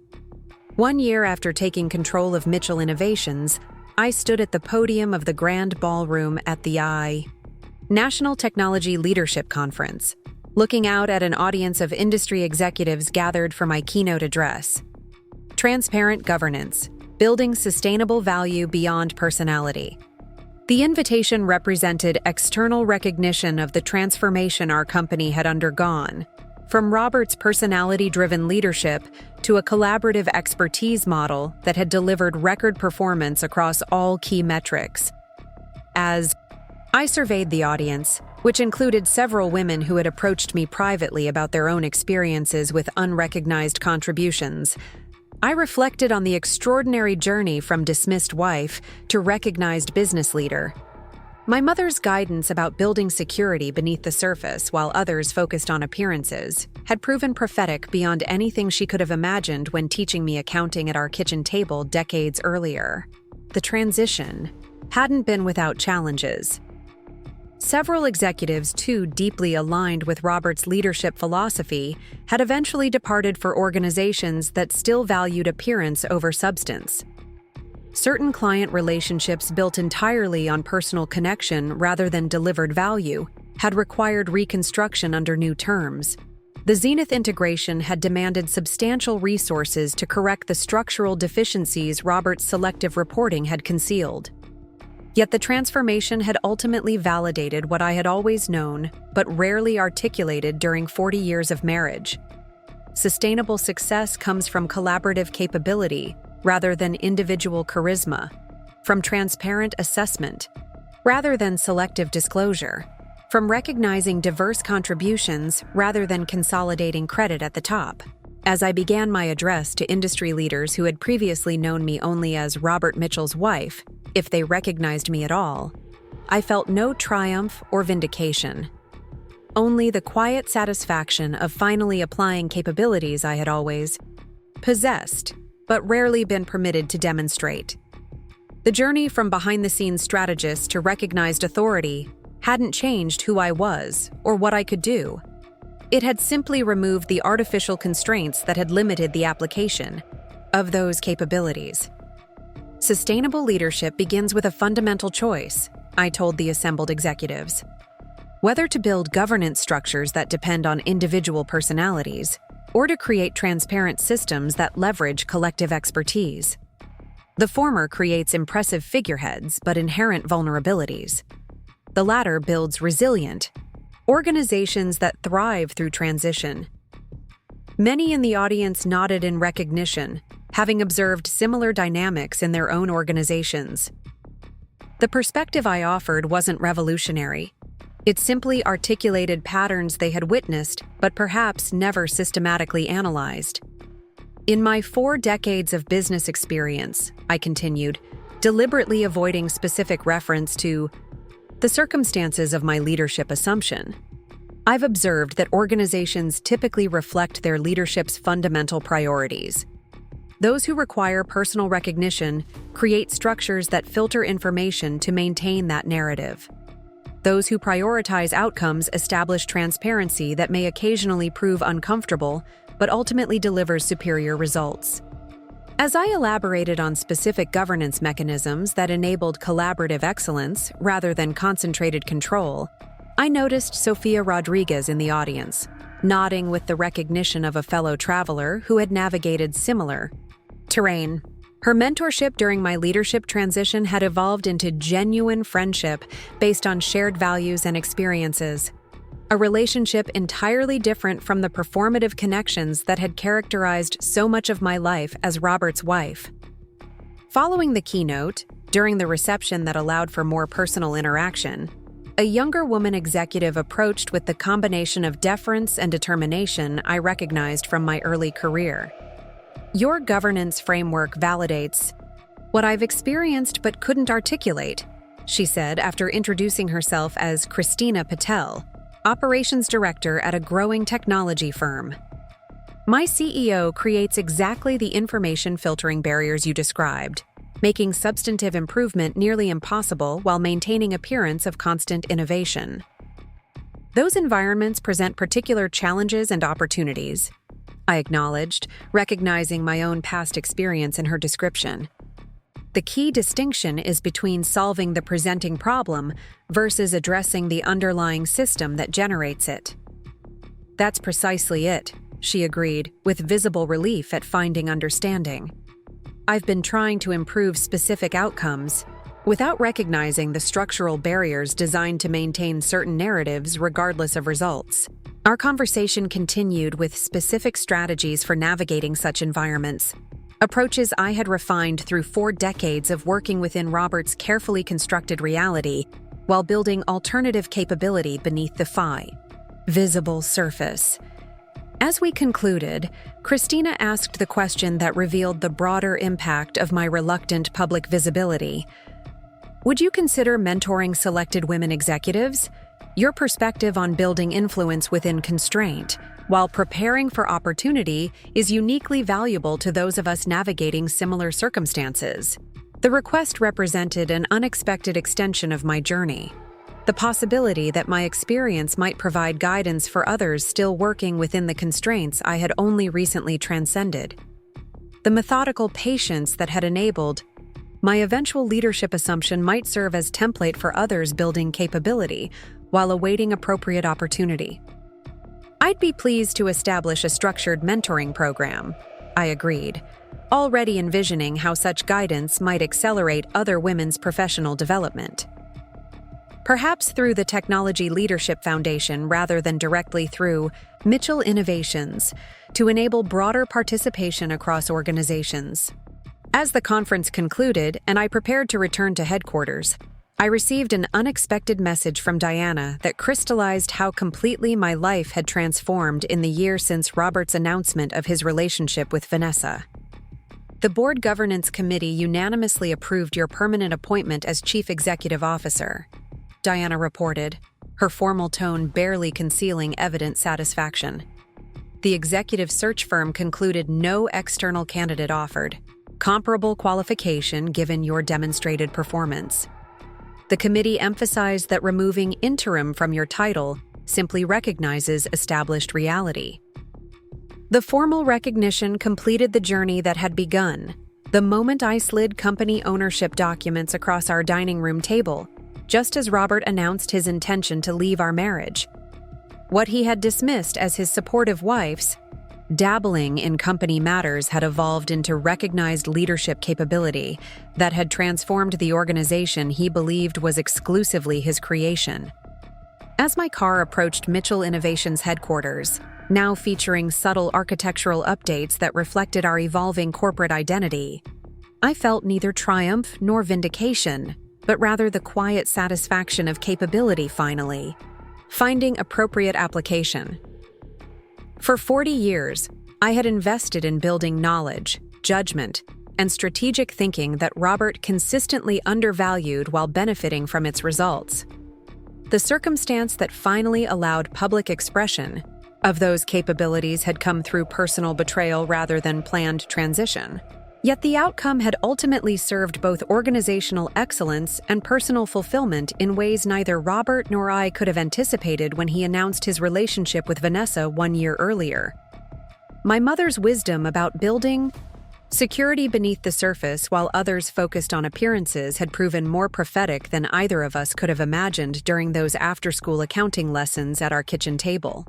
1 year after taking control of Mitchell Innovations, I stood at the podium of the Grand Ballroom at the National Technology Leadership Conference, looking out at an audience of industry executives gathered for my keynote address. Transparent governance, building sustainable value beyond personality. The invitation represented external recognition of the transformation our company had undergone, from Robert's personality-driven leadership to a collaborative expertise model that had delivered record performance across all key metrics. As I surveyed the audience, which included several women who had approached me privately about their own experiences with unrecognized contributions, I reflected on the extraordinary journey from dismissed wife to recognized business leader. My mother's guidance about building security beneath the surface while others focused on appearances had proven prophetic beyond anything she could have imagined when teaching me accounting at our kitchen table decades earlier. The transition hadn't been without challenges. Several executives, too deeply aligned with Robert's leadership philosophy, had eventually departed for organizations that still valued appearance over substance. Certain client relationships built entirely on personal connection rather than delivered value had required reconstruction under new terms. The Zenith integration had demanded substantial resources to correct the structural deficiencies Robert's selective reporting had concealed. Yet the transformation had ultimately validated what I had always known, but rarely articulated during 40 years of marriage. Sustainable success comes from collaborative capability rather than individual charisma, from transparent assessment rather than selective disclosure, from recognizing diverse contributions rather than consolidating credit at the top. As I began my address to industry leaders who had previously known me only as Robert Mitchell's wife, if they recognized me at all, I felt no triumph or vindication. Only the quiet satisfaction of finally applying capabilities I had always possessed, but rarely been permitted to demonstrate. The journey from behind-the-scenes strategist to recognized authority hadn't changed who I was or what I could do. It had simply removed the artificial constraints that had limited the application of those capabilities. Sustainable leadership begins with a fundamental choice, I told the assembled executives. whether to build governance structures that depend on individual personalities, or to create transparent systems that leverage collective expertise. The former creates impressive figureheads but inherent vulnerabilities. The latter builds resilient organizations that thrive through transition. Many in the audience nodded in recognition, having observed similar dynamics in their own organizations. The perspective I offered wasn't revolutionary. It simply articulated patterns they had witnessed, but perhaps never systematically analyzed. In my 4 decades of business experience, I continued, deliberately avoiding specific reference to the circumstances of my leadership assumption, I've observed that organizations typically reflect their leadership's fundamental priorities. Those who require personal recognition create structures that filter information to maintain that narrative. Those who prioritize outcomes establish transparency that may occasionally prove uncomfortable, but ultimately delivers superior results. As I elaborated on specific governance mechanisms that enabled collaborative excellence rather than concentrated control, I noticed Sofia Rodriguez in the audience, nodding with the recognition of a fellow traveler who had navigated similar terrain. Her mentorship during my leadership transition had evolved into genuine friendship based on shared values and experiences, a relationship entirely different from the performative connections that had characterized so much of my life as Robert's wife. Following the keynote, during the reception that allowed for more personal interaction, a younger woman executive approached with the combination of deference and determination I recognized from my early career. Your governance framework validates what I've experienced but couldn't articulate, she said after introducing herself as Christina Patel, operations director at a growing technology firm. My CEO creates exactly the information filtering barriers you described, making substantive improvement nearly impossible while maintaining appearance of constant innovation. Those environments present particular challenges and opportunities, I acknowledged, recognizing my own past experience in her description. The key distinction is between solving the presenting problem versus addressing the underlying system that generates it. That's precisely it, she agreed, with visible relief at finding understanding. I've been trying to improve specific outcomes without recognizing the structural barriers designed to maintain certain narratives regardless of results. Our conversation continued with specific strategies for navigating such environments, approaches I had refined through 4 decades of working within Robert's carefully constructed reality while building alternative capability beneath the visible surface. As we concluded, Christina asked the question that revealed the broader impact of my reluctant public visibility. Would you consider mentoring selected women executives? Your perspective on building influence within constraint, while preparing for opportunity, is uniquely valuable to those of us navigating similar circumstances. The request represented an unexpected extension of my journey, the possibility that my experience might provide guidance for others still working within the constraints I had only recently transcended. The methodical patience that had enabled my eventual leadership assumption might serve as template for others building capability while awaiting appropriate opportunity. I'd be pleased to establish a structured mentoring program, I agreed, already envisioning how such guidance might accelerate other women's professional development. Perhaps through the Technology Leadership Foundation rather than directly through Mitchell Innovations, to enable broader participation across organizations. As the conference concluded and I prepared to return to headquarters, I received an unexpected message from Diana that crystallized how completely my life had transformed in the year since Robert's announcement of his relationship with Vanessa. The Board Governance Committee unanimously approved your permanent appointment as Chief Executive Officer, Diana reported, her formal tone barely concealing evident satisfaction. The executive search firm concluded no external candidate offered comparable qualification given your demonstrated performance. The committee emphasized that removing interim from your title simply recognizes established reality. The formal recognition completed the journey that had begun the moment I slid company ownership documents across our dining room table, just as Robert announced his intention to leave our marriage. What he had dismissed as his supportive wife's dabbling in company matters had evolved into recognized leadership capability that had transformed the organization he believed was exclusively his creation. As my car approached Mitchell Innovations headquarters, now featuring subtle architectural updates that reflected our evolving corporate identity, I felt neither triumph nor vindication, but rather the quiet satisfaction of capability finally finding appropriate application. For 40 years, I had invested in building knowledge, judgment, and strategic thinking that Robert consistently undervalued while benefiting from its results. The circumstance that finally allowed public expression of those capabilities had come through personal betrayal rather than planned transition. Yet the outcome had ultimately served both organizational excellence and personal fulfillment in ways neither Robert nor I could have anticipated when he announced his relationship with Vanessa 1 year earlier. My mother's wisdom about building security beneath the surface while others focused on appearances had proven more prophetic than either of us could have imagined during those after-school accounting lessons at our kitchen table.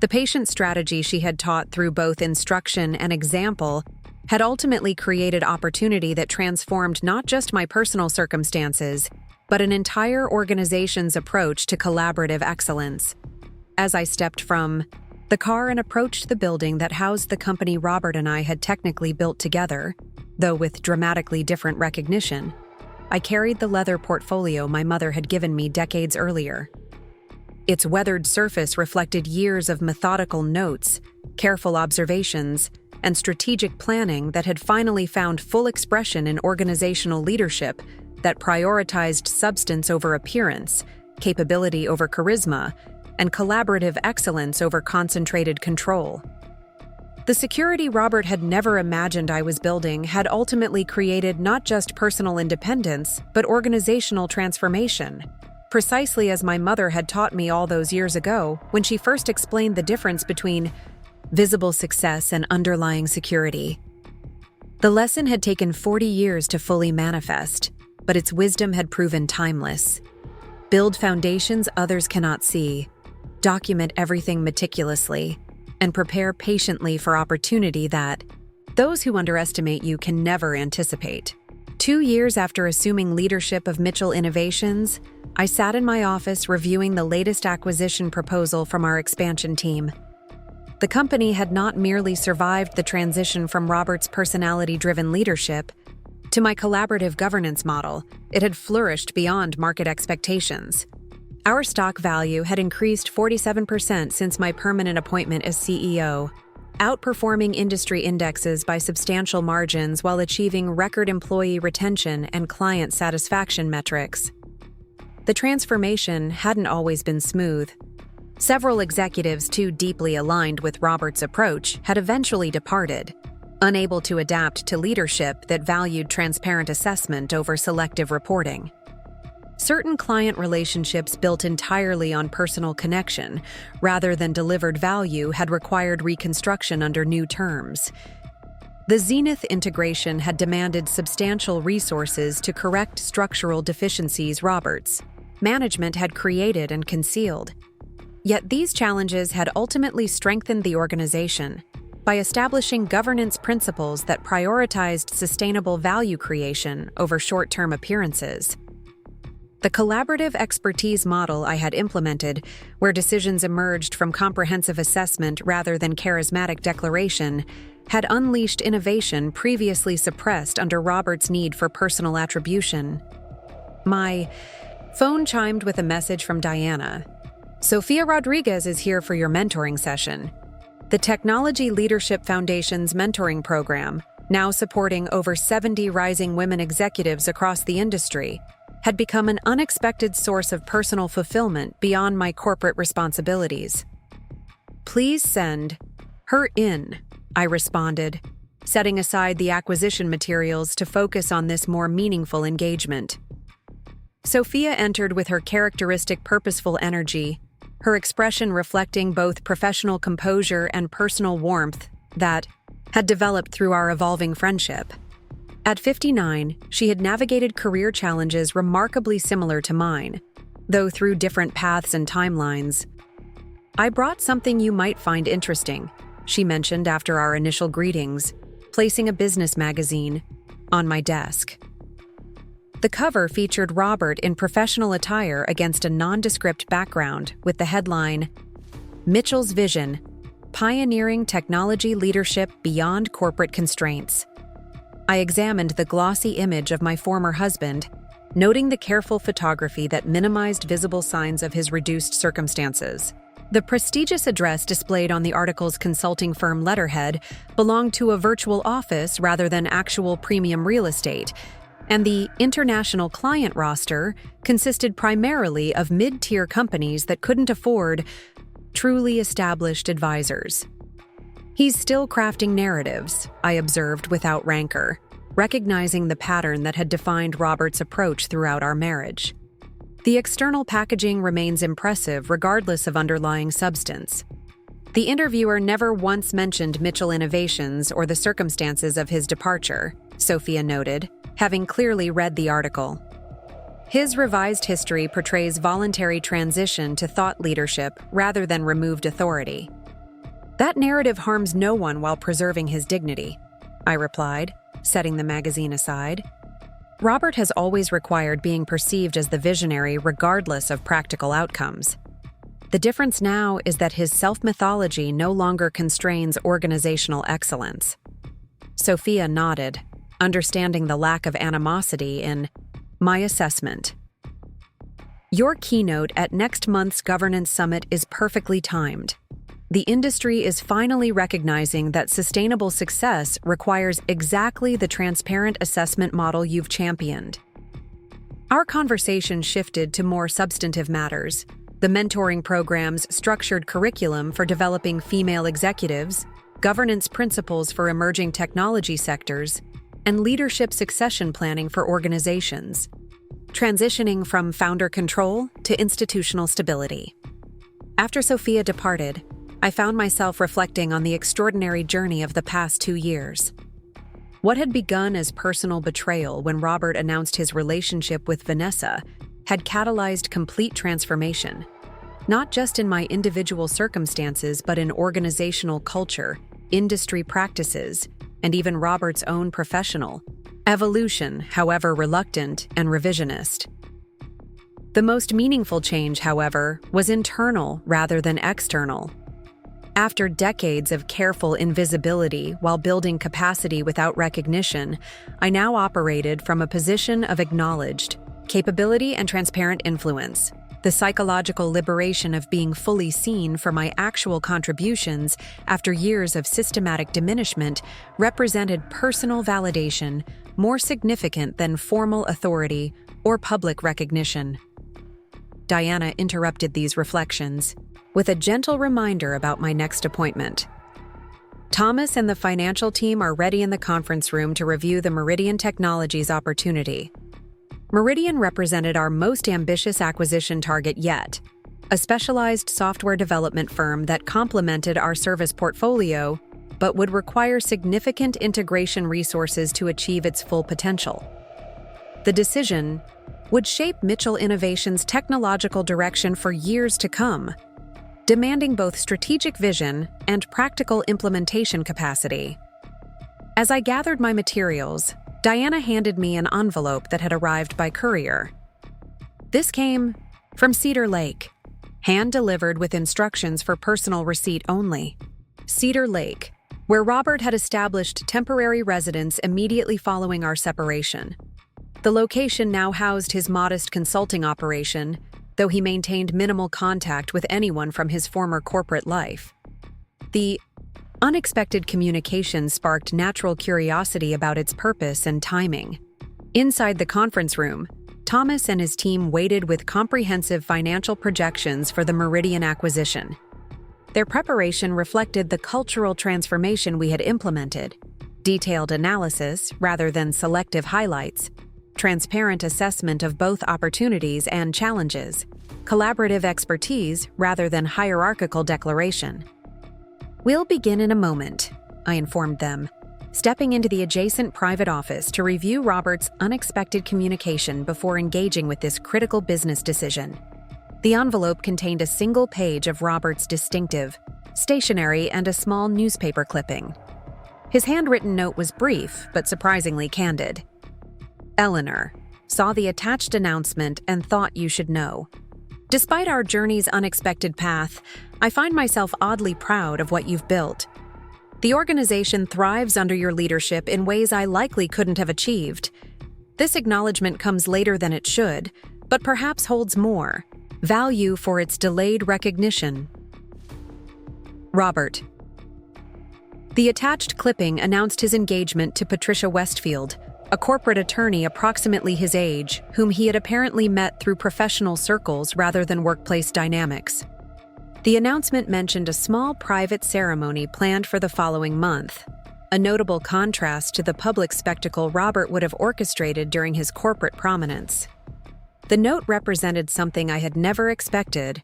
The patient strategy she had taught through both instruction and example had ultimately created opportunity that transformed not just my personal circumstances, but an entire organization's approach to collaborative excellence. As I stepped from the car and approached the building that housed the company Robert and I had technically built together, though with dramatically different recognition, I carried the leather portfolio my mother had given me decades earlier. Its weathered surface reflected years of methodical notes, careful observations, and strategic planning that had finally found full expression in organizational leadership that prioritized substance over appearance, capability over charisma, and collaborative excellence over concentrated control. The security Robert had never imagined I was building had ultimately created not just personal independence, but organizational transformation, precisely as my mother had taught me all those years ago when she first explained the difference between visible success and underlying security. The lesson had taken 40 years to fully manifest, but its wisdom had proven timeless. Build foundations others cannot see, document everything meticulously, and prepare patiently for opportunity that those who underestimate you can never anticipate. 2 years after assuming leadership of Mitchell Innovations, I sat in my office reviewing the latest acquisition proposal from our expansion team. The company had not merely survived the transition from Robert's personality-driven leadership to my collaborative governance model, it had flourished beyond market expectations. Our stock value had increased 47% since my permanent appointment as CEO, outperforming industry indexes by substantial margins while achieving record employee retention and client satisfaction metrics. The transformation hadn't always been smooth. Several executives too deeply aligned with Robert's approach had eventually departed, unable to adapt to leadership that valued transparent assessment over selective reporting. Certain client relationships built entirely on personal connection, rather than delivered value, had required reconstruction under new terms. The Zenith integration had demanded substantial resources to correct structural deficiencies Robert's management had created and concealed. Yet these challenges had ultimately strengthened the organization by establishing governance principles that prioritized sustainable value creation over short-term appearances. The collaborative expertise model I had implemented, where decisions emerged from comprehensive assessment rather than charismatic declaration, had unleashed innovation previously suppressed under Robert's need for personal attribution. My phone chimed with a message from Diana. "Sofia Rodriguez is here for your mentoring session." The Technology Leadership Foundation's mentoring program, now supporting over 70 rising women executives across the industry, had become an unexpected source of personal fulfillment beyond my corporate responsibilities. "Please send her in," I responded, setting aside the acquisition materials to focus on this more meaningful engagement. Sophia entered with her characteristic purposeful energy, her expression reflecting both professional composure and personal warmth that had developed through our evolving friendship. At 59, she had navigated career challenges remarkably similar to mine, though through different paths and timelines. "I brought something you might find interesting," she mentioned after our initial greetings, placing a business magazine on my desk. The cover featured Robert in professional attire against a nondescript background with the headline, "Mitchell's Vision: Pioneering Technology Leadership Beyond Corporate Constraints." I examined the glossy image of my former husband, noting the careful photography that minimized visible signs of his reduced circumstances. The prestigious address displayed on the article's consulting firm letterhead belonged to a virtual office rather than actual premium real estate, and the international client roster consisted primarily of mid-tier companies that couldn't afford truly established advisors. "He's still crafting narratives," I observed without rancor, recognizing the pattern that had defined Robert's approach throughout our marriage. The external packaging remains impressive regardless of underlying substance. The interviewer never once mentioned Mitchell Innovations or the circumstances of his departure, Sophia noted, having clearly read the article. His revised history portrays voluntary transition to thought leadership rather than removed authority. "That narrative harms no one while preserving his dignity," I replied, setting the magazine aside. "Robert has always required being perceived as the visionary regardless of practical outcomes. The difference now is that his self-mythology no longer constrains organizational excellence." Sophia nodded, understanding the lack of animosity in my assessment. "Your keynote at next month's governance summit is perfectly timed. The industry is finally recognizing that sustainable success requires exactly the transparent assessment model you've championed." Our conversation shifted to more substantive matters: the mentoring program's structured curriculum for developing female executives, governance principles for emerging technology sectors, and leadership succession planning for organizations, transitioning from founder control to institutional stability. After Sophia departed, I found myself reflecting on the extraordinary journey of the past 2 years. What had begun as personal betrayal when Robert announced his relationship with Vanessa had catalyzed complete transformation, not just in my individual circumstances but in organizational culture, industry practices, and even Robert's own professional evolution, however reluctant and revisionist. The most meaningful change, however, was internal rather than external. After decades of careful invisibility while building capacity without recognition, I now operated from a position of acknowledged capability and transparent influence. The psychological liberation of being fully seen for my actual contributions after years of systematic diminishment represented personal validation more significant than formal authority or public recognition. Diana interrupted these reflections with a gentle reminder about my next appointment. "Thomas and the financial team are ready in the conference room to review the Meridian Technologies opportunity." Meridian represented our most ambitious acquisition target yet, a specialized software development firm that complemented our service portfolio but would require significant integration resources to achieve its full potential. The decision would shape Mitchell Innovations' technological direction for years to come, demanding both strategic vision and practical implementation capacity. As I gathered my materials, Diana handed me an envelope that had arrived by courier. This came from Cedar Lake, hand-delivered with instructions for personal receipt only. Cedar Lake, where Robert had established temporary residence immediately following our separation. The location now housed his modest consulting operation, though he maintained minimal contact with anyone from his former corporate life. The unexpected communication sparked natural curiosity about its purpose and timing. Inside the conference room, Thomas and his team waited with comprehensive financial projections for the Meridian acquisition. Their preparation reflected the cultural transformation we had implemented: detailed analysis rather than selective highlights, transparent assessment of both opportunities and challenges, collaborative expertise rather than hierarchical declaration. "We'll begin in a moment," I informed them, stepping into the adjacent private office to review Robert's unexpected communication before engaging with this critical business decision. The envelope contained a single page of Robert's distinctive stationery and a small newspaper clipping. His handwritten note was brief, but surprisingly candid. Eleanor, saw the attached announcement and thought you should know. Despite our journey's unexpected path, I find myself oddly proud of what you've built. The organization thrives under your leadership in ways I likely couldn't have achieved. This acknowledgement comes later than it should, but perhaps holds more value for its delayed recognition. Robert. The attached clipping announced his engagement to Patricia Westfield, a corporate attorney approximately his age, whom he had apparently met through professional circles rather than workplace dynamics. The announcement mentioned a small private ceremony planned for the following month, a notable contrast to the public spectacle Robert would have orchestrated during his corporate prominence. The note represented something I had never expected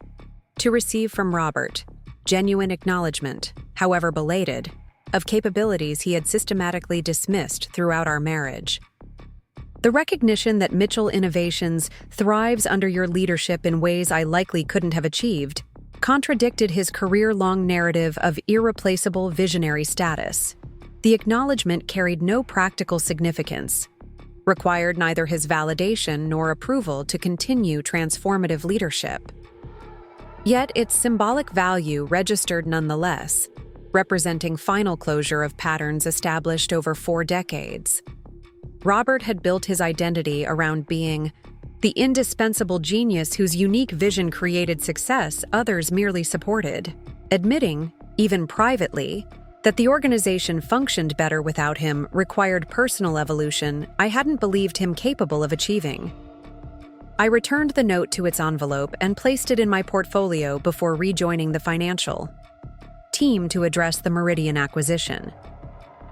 to receive from Robert: genuine acknowledgement, however belated, of capabilities he had systematically dismissed throughout our marriage. The recognition that Mitchell Innovations thrives under your leadership in ways I likely couldn't have achieved contradicted his career-long narrative of irreplaceable visionary status. The acknowledgement carried no practical significance, required neither his validation nor approval to continue transformative leadership. Yet its symbolic value registered nonetheless, representing final closure of patterns established over 4 decades. Robert had built his identity around being the indispensable genius whose unique vision created success others merely supported, admitting, even privately, that the organization functioned better without him required personal evolution I hadn't believed him capable of achieving. I returned the note to its envelope and placed it in my portfolio before rejoining the financial team to address the Meridian acquisition.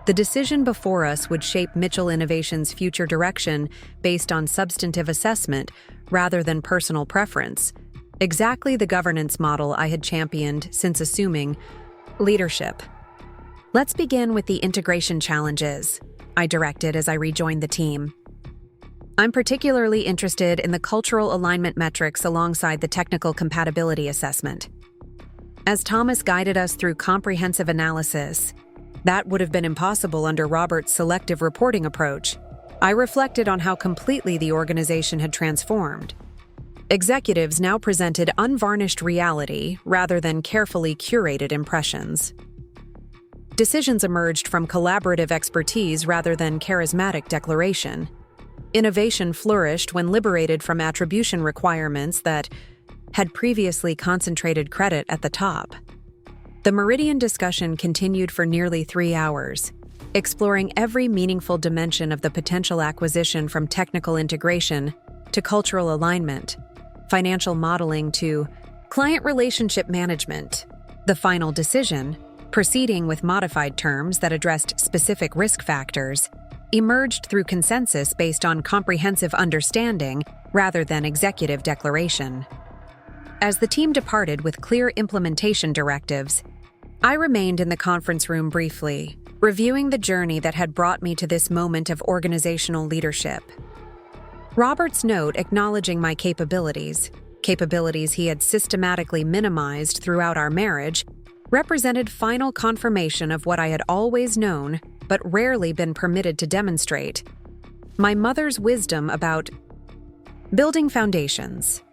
The decision before us would shape Mitchell Innovations' future direction based on substantive assessment rather than personal preference, exactly the governance model I had championed since assuming leadership. Let's begin with the integration challenges, I directed as I rejoined the team. I'm particularly interested in the cultural alignment metrics alongside the technical compatibility assessment. As Thomas guided us through comprehensive analysis, that would have been impossible under Robert's selective reporting approach. I reflected on how completely the organization had transformed. Executives now presented unvarnished reality rather than carefully curated impressions. Decisions emerged from collaborative expertise rather than charismatic declaration. Innovation flourished when liberated from attribution requirements that had previously concentrated credit at the top. The Meridian discussion continued for nearly 3 hours, exploring every meaningful dimension of the potential acquisition, from technical integration to cultural alignment, financial modeling to client relationship management. The final decision, proceeding with modified terms that addressed specific risk factors, emerged through consensus based on comprehensive understanding rather than executive declaration. As the team departed with clear implementation directives, I remained in the conference room briefly, reviewing the journey that had brought me to this moment of organizational leadership. Robert's note acknowledging my capabilities he had systematically minimized throughout our marriage, represented final confirmation of what I had always known but rarely been permitted to demonstrate: my mother's wisdom about building foundations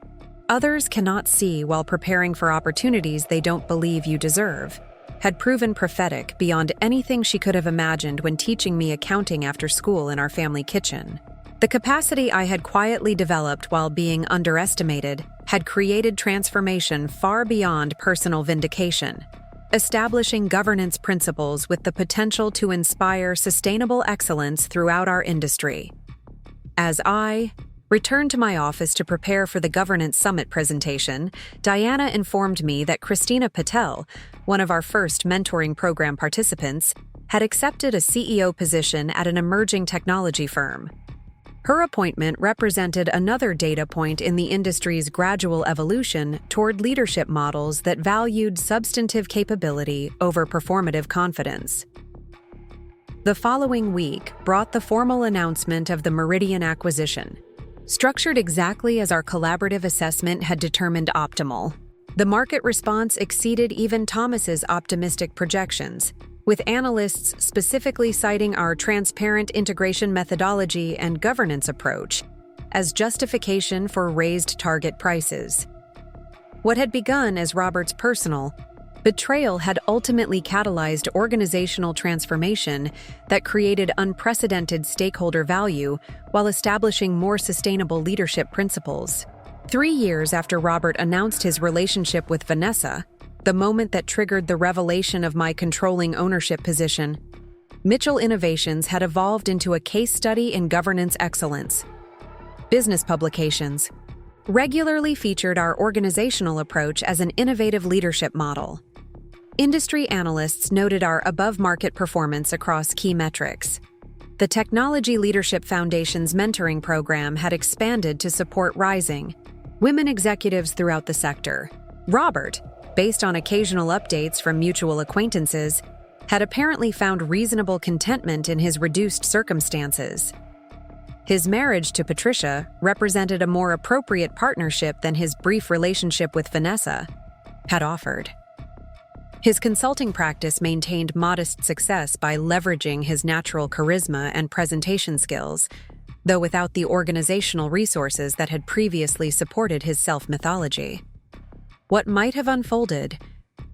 others cannot see while preparing for opportunities they don't believe you deserve had proven prophetic beyond anything she could have imagined when teaching me accounting after school in our family kitchen. The capacity I had quietly developed while being underestimated had created transformation far beyond personal vindication, establishing governance principles with the potential to inspire sustainable excellence throughout our industry. As I returned to my office to prepare for the Governance Summit presentation, Diana informed me that Christina Patel, one of our first mentoring program participants, had accepted a CEO position at an emerging technology firm. Her appointment represented another data point in the industry's gradual evolution toward leadership models that valued substantive capability over performative confidence. The following week brought the formal announcement of the Meridian acquisition. Structured exactly as our collaborative assessment had determined optimal, the market response exceeded even Thomas's optimistic projections, with analysts specifically citing our transparent integration methodology and governance approach as justification for raised target prices. What had begun as Robert's personal betrayal had ultimately catalyzed organizational transformation that created unprecedented stakeholder value while establishing more sustainable leadership principles. 3 years after Robert announced his relationship with Vanessa, the moment that triggered the revelation of my controlling ownership position, Mitchell Innovations had evolved into a case study in governance excellence. Business publications regularly featured our organizational approach as an innovative leadership model. Industry analysts noted our above-market performance across key metrics. The Technology Leadership Foundation's mentoring program had expanded to support rising women executives throughout the sector. Robert, based on occasional updates from mutual acquaintances, had apparently found reasonable contentment in his reduced circumstances. His marriage to Patricia represented a more appropriate partnership than his brief relationship with Vanessa had offered. His consulting practice maintained modest success by leveraging his natural charisma and presentation skills, though without the organizational resources that had previously supported his self-mythology. What might have unfolded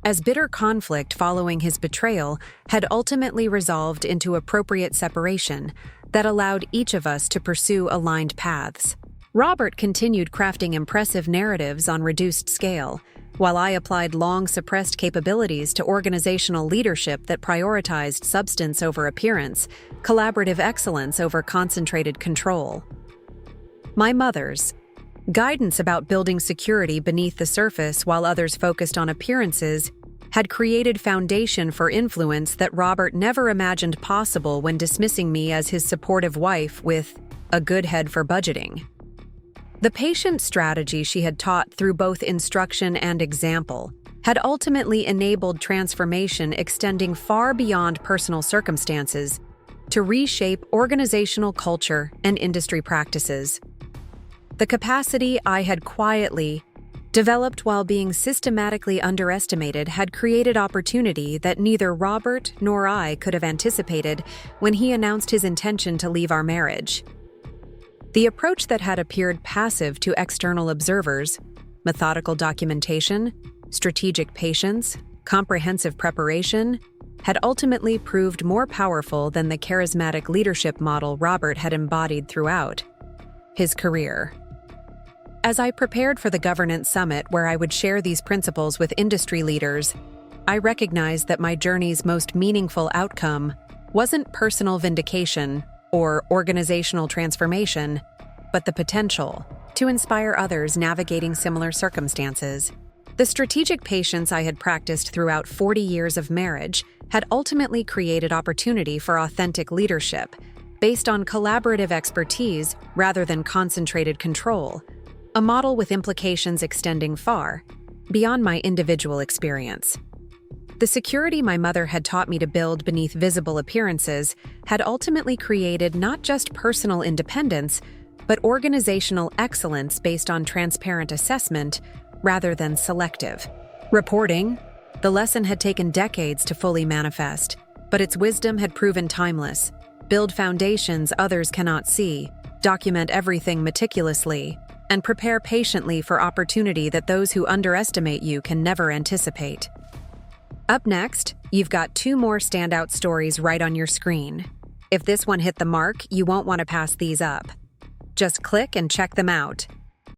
as bitter conflict following his betrayal had ultimately resolved into appropriate separation that allowed each of us to pursue aligned paths. Robert continued crafting impressive narratives on reduced scale, while I applied long-suppressed capabilities to organizational leadership that prioritized substance over appearance, collaborative excellence over concentrated control. My mother's guidance about building security beneath the surface while others focused on appearances had created foundation for influence that Robert never imagined possible when dismissing me as his supportive wife with a good head for budgeting. The patient strategy she had taught through both instruction and example had ultimately enabled transformation extending far beyond personal circumstances to reshape organizational culture and industry practices. The capacity I had quietly developed while being systematically underestimated had created opportunity that neither Robert nor I could have anticipated when he announced his intention to leave our marriage. The approach that had appeared passive to external observers, methodical documentation, strategic patience, comprehensive preparation, had ultimately proved more powerful than the charismatic leadership model Robert had embodied throughout his career. As I prepared for the governance summit where I would share these principles with industry leaders, I recognized that my journey's most meaningful outcome wasn't personal vindication or organizational transformation, but the potential to inspire others navigating similar circumstances. The strategic patience I had practiced throughout 40 years of marriage had ultimately created opportunity for authentic leadership, based on collaborative expertise rather than concentrated control, a model with implications extending far beyond my individual experience. The security my mother had taught me to build beneath visible appearances had ultimately created not just personal independence, but organizational excellence based on transparent assessment rather than selective reporting. The lesson had taken decades to fully manifest, but its wisdom had proven timeless. Build foundations others cannot see, document everything meticulously, and prepare patiently for opportunity that those who underestimate you can never anticipate. Up next, you've got 2 more standout stories right on your screen. If this one hit the mark, you won't want to pass these up. Just click and check them out.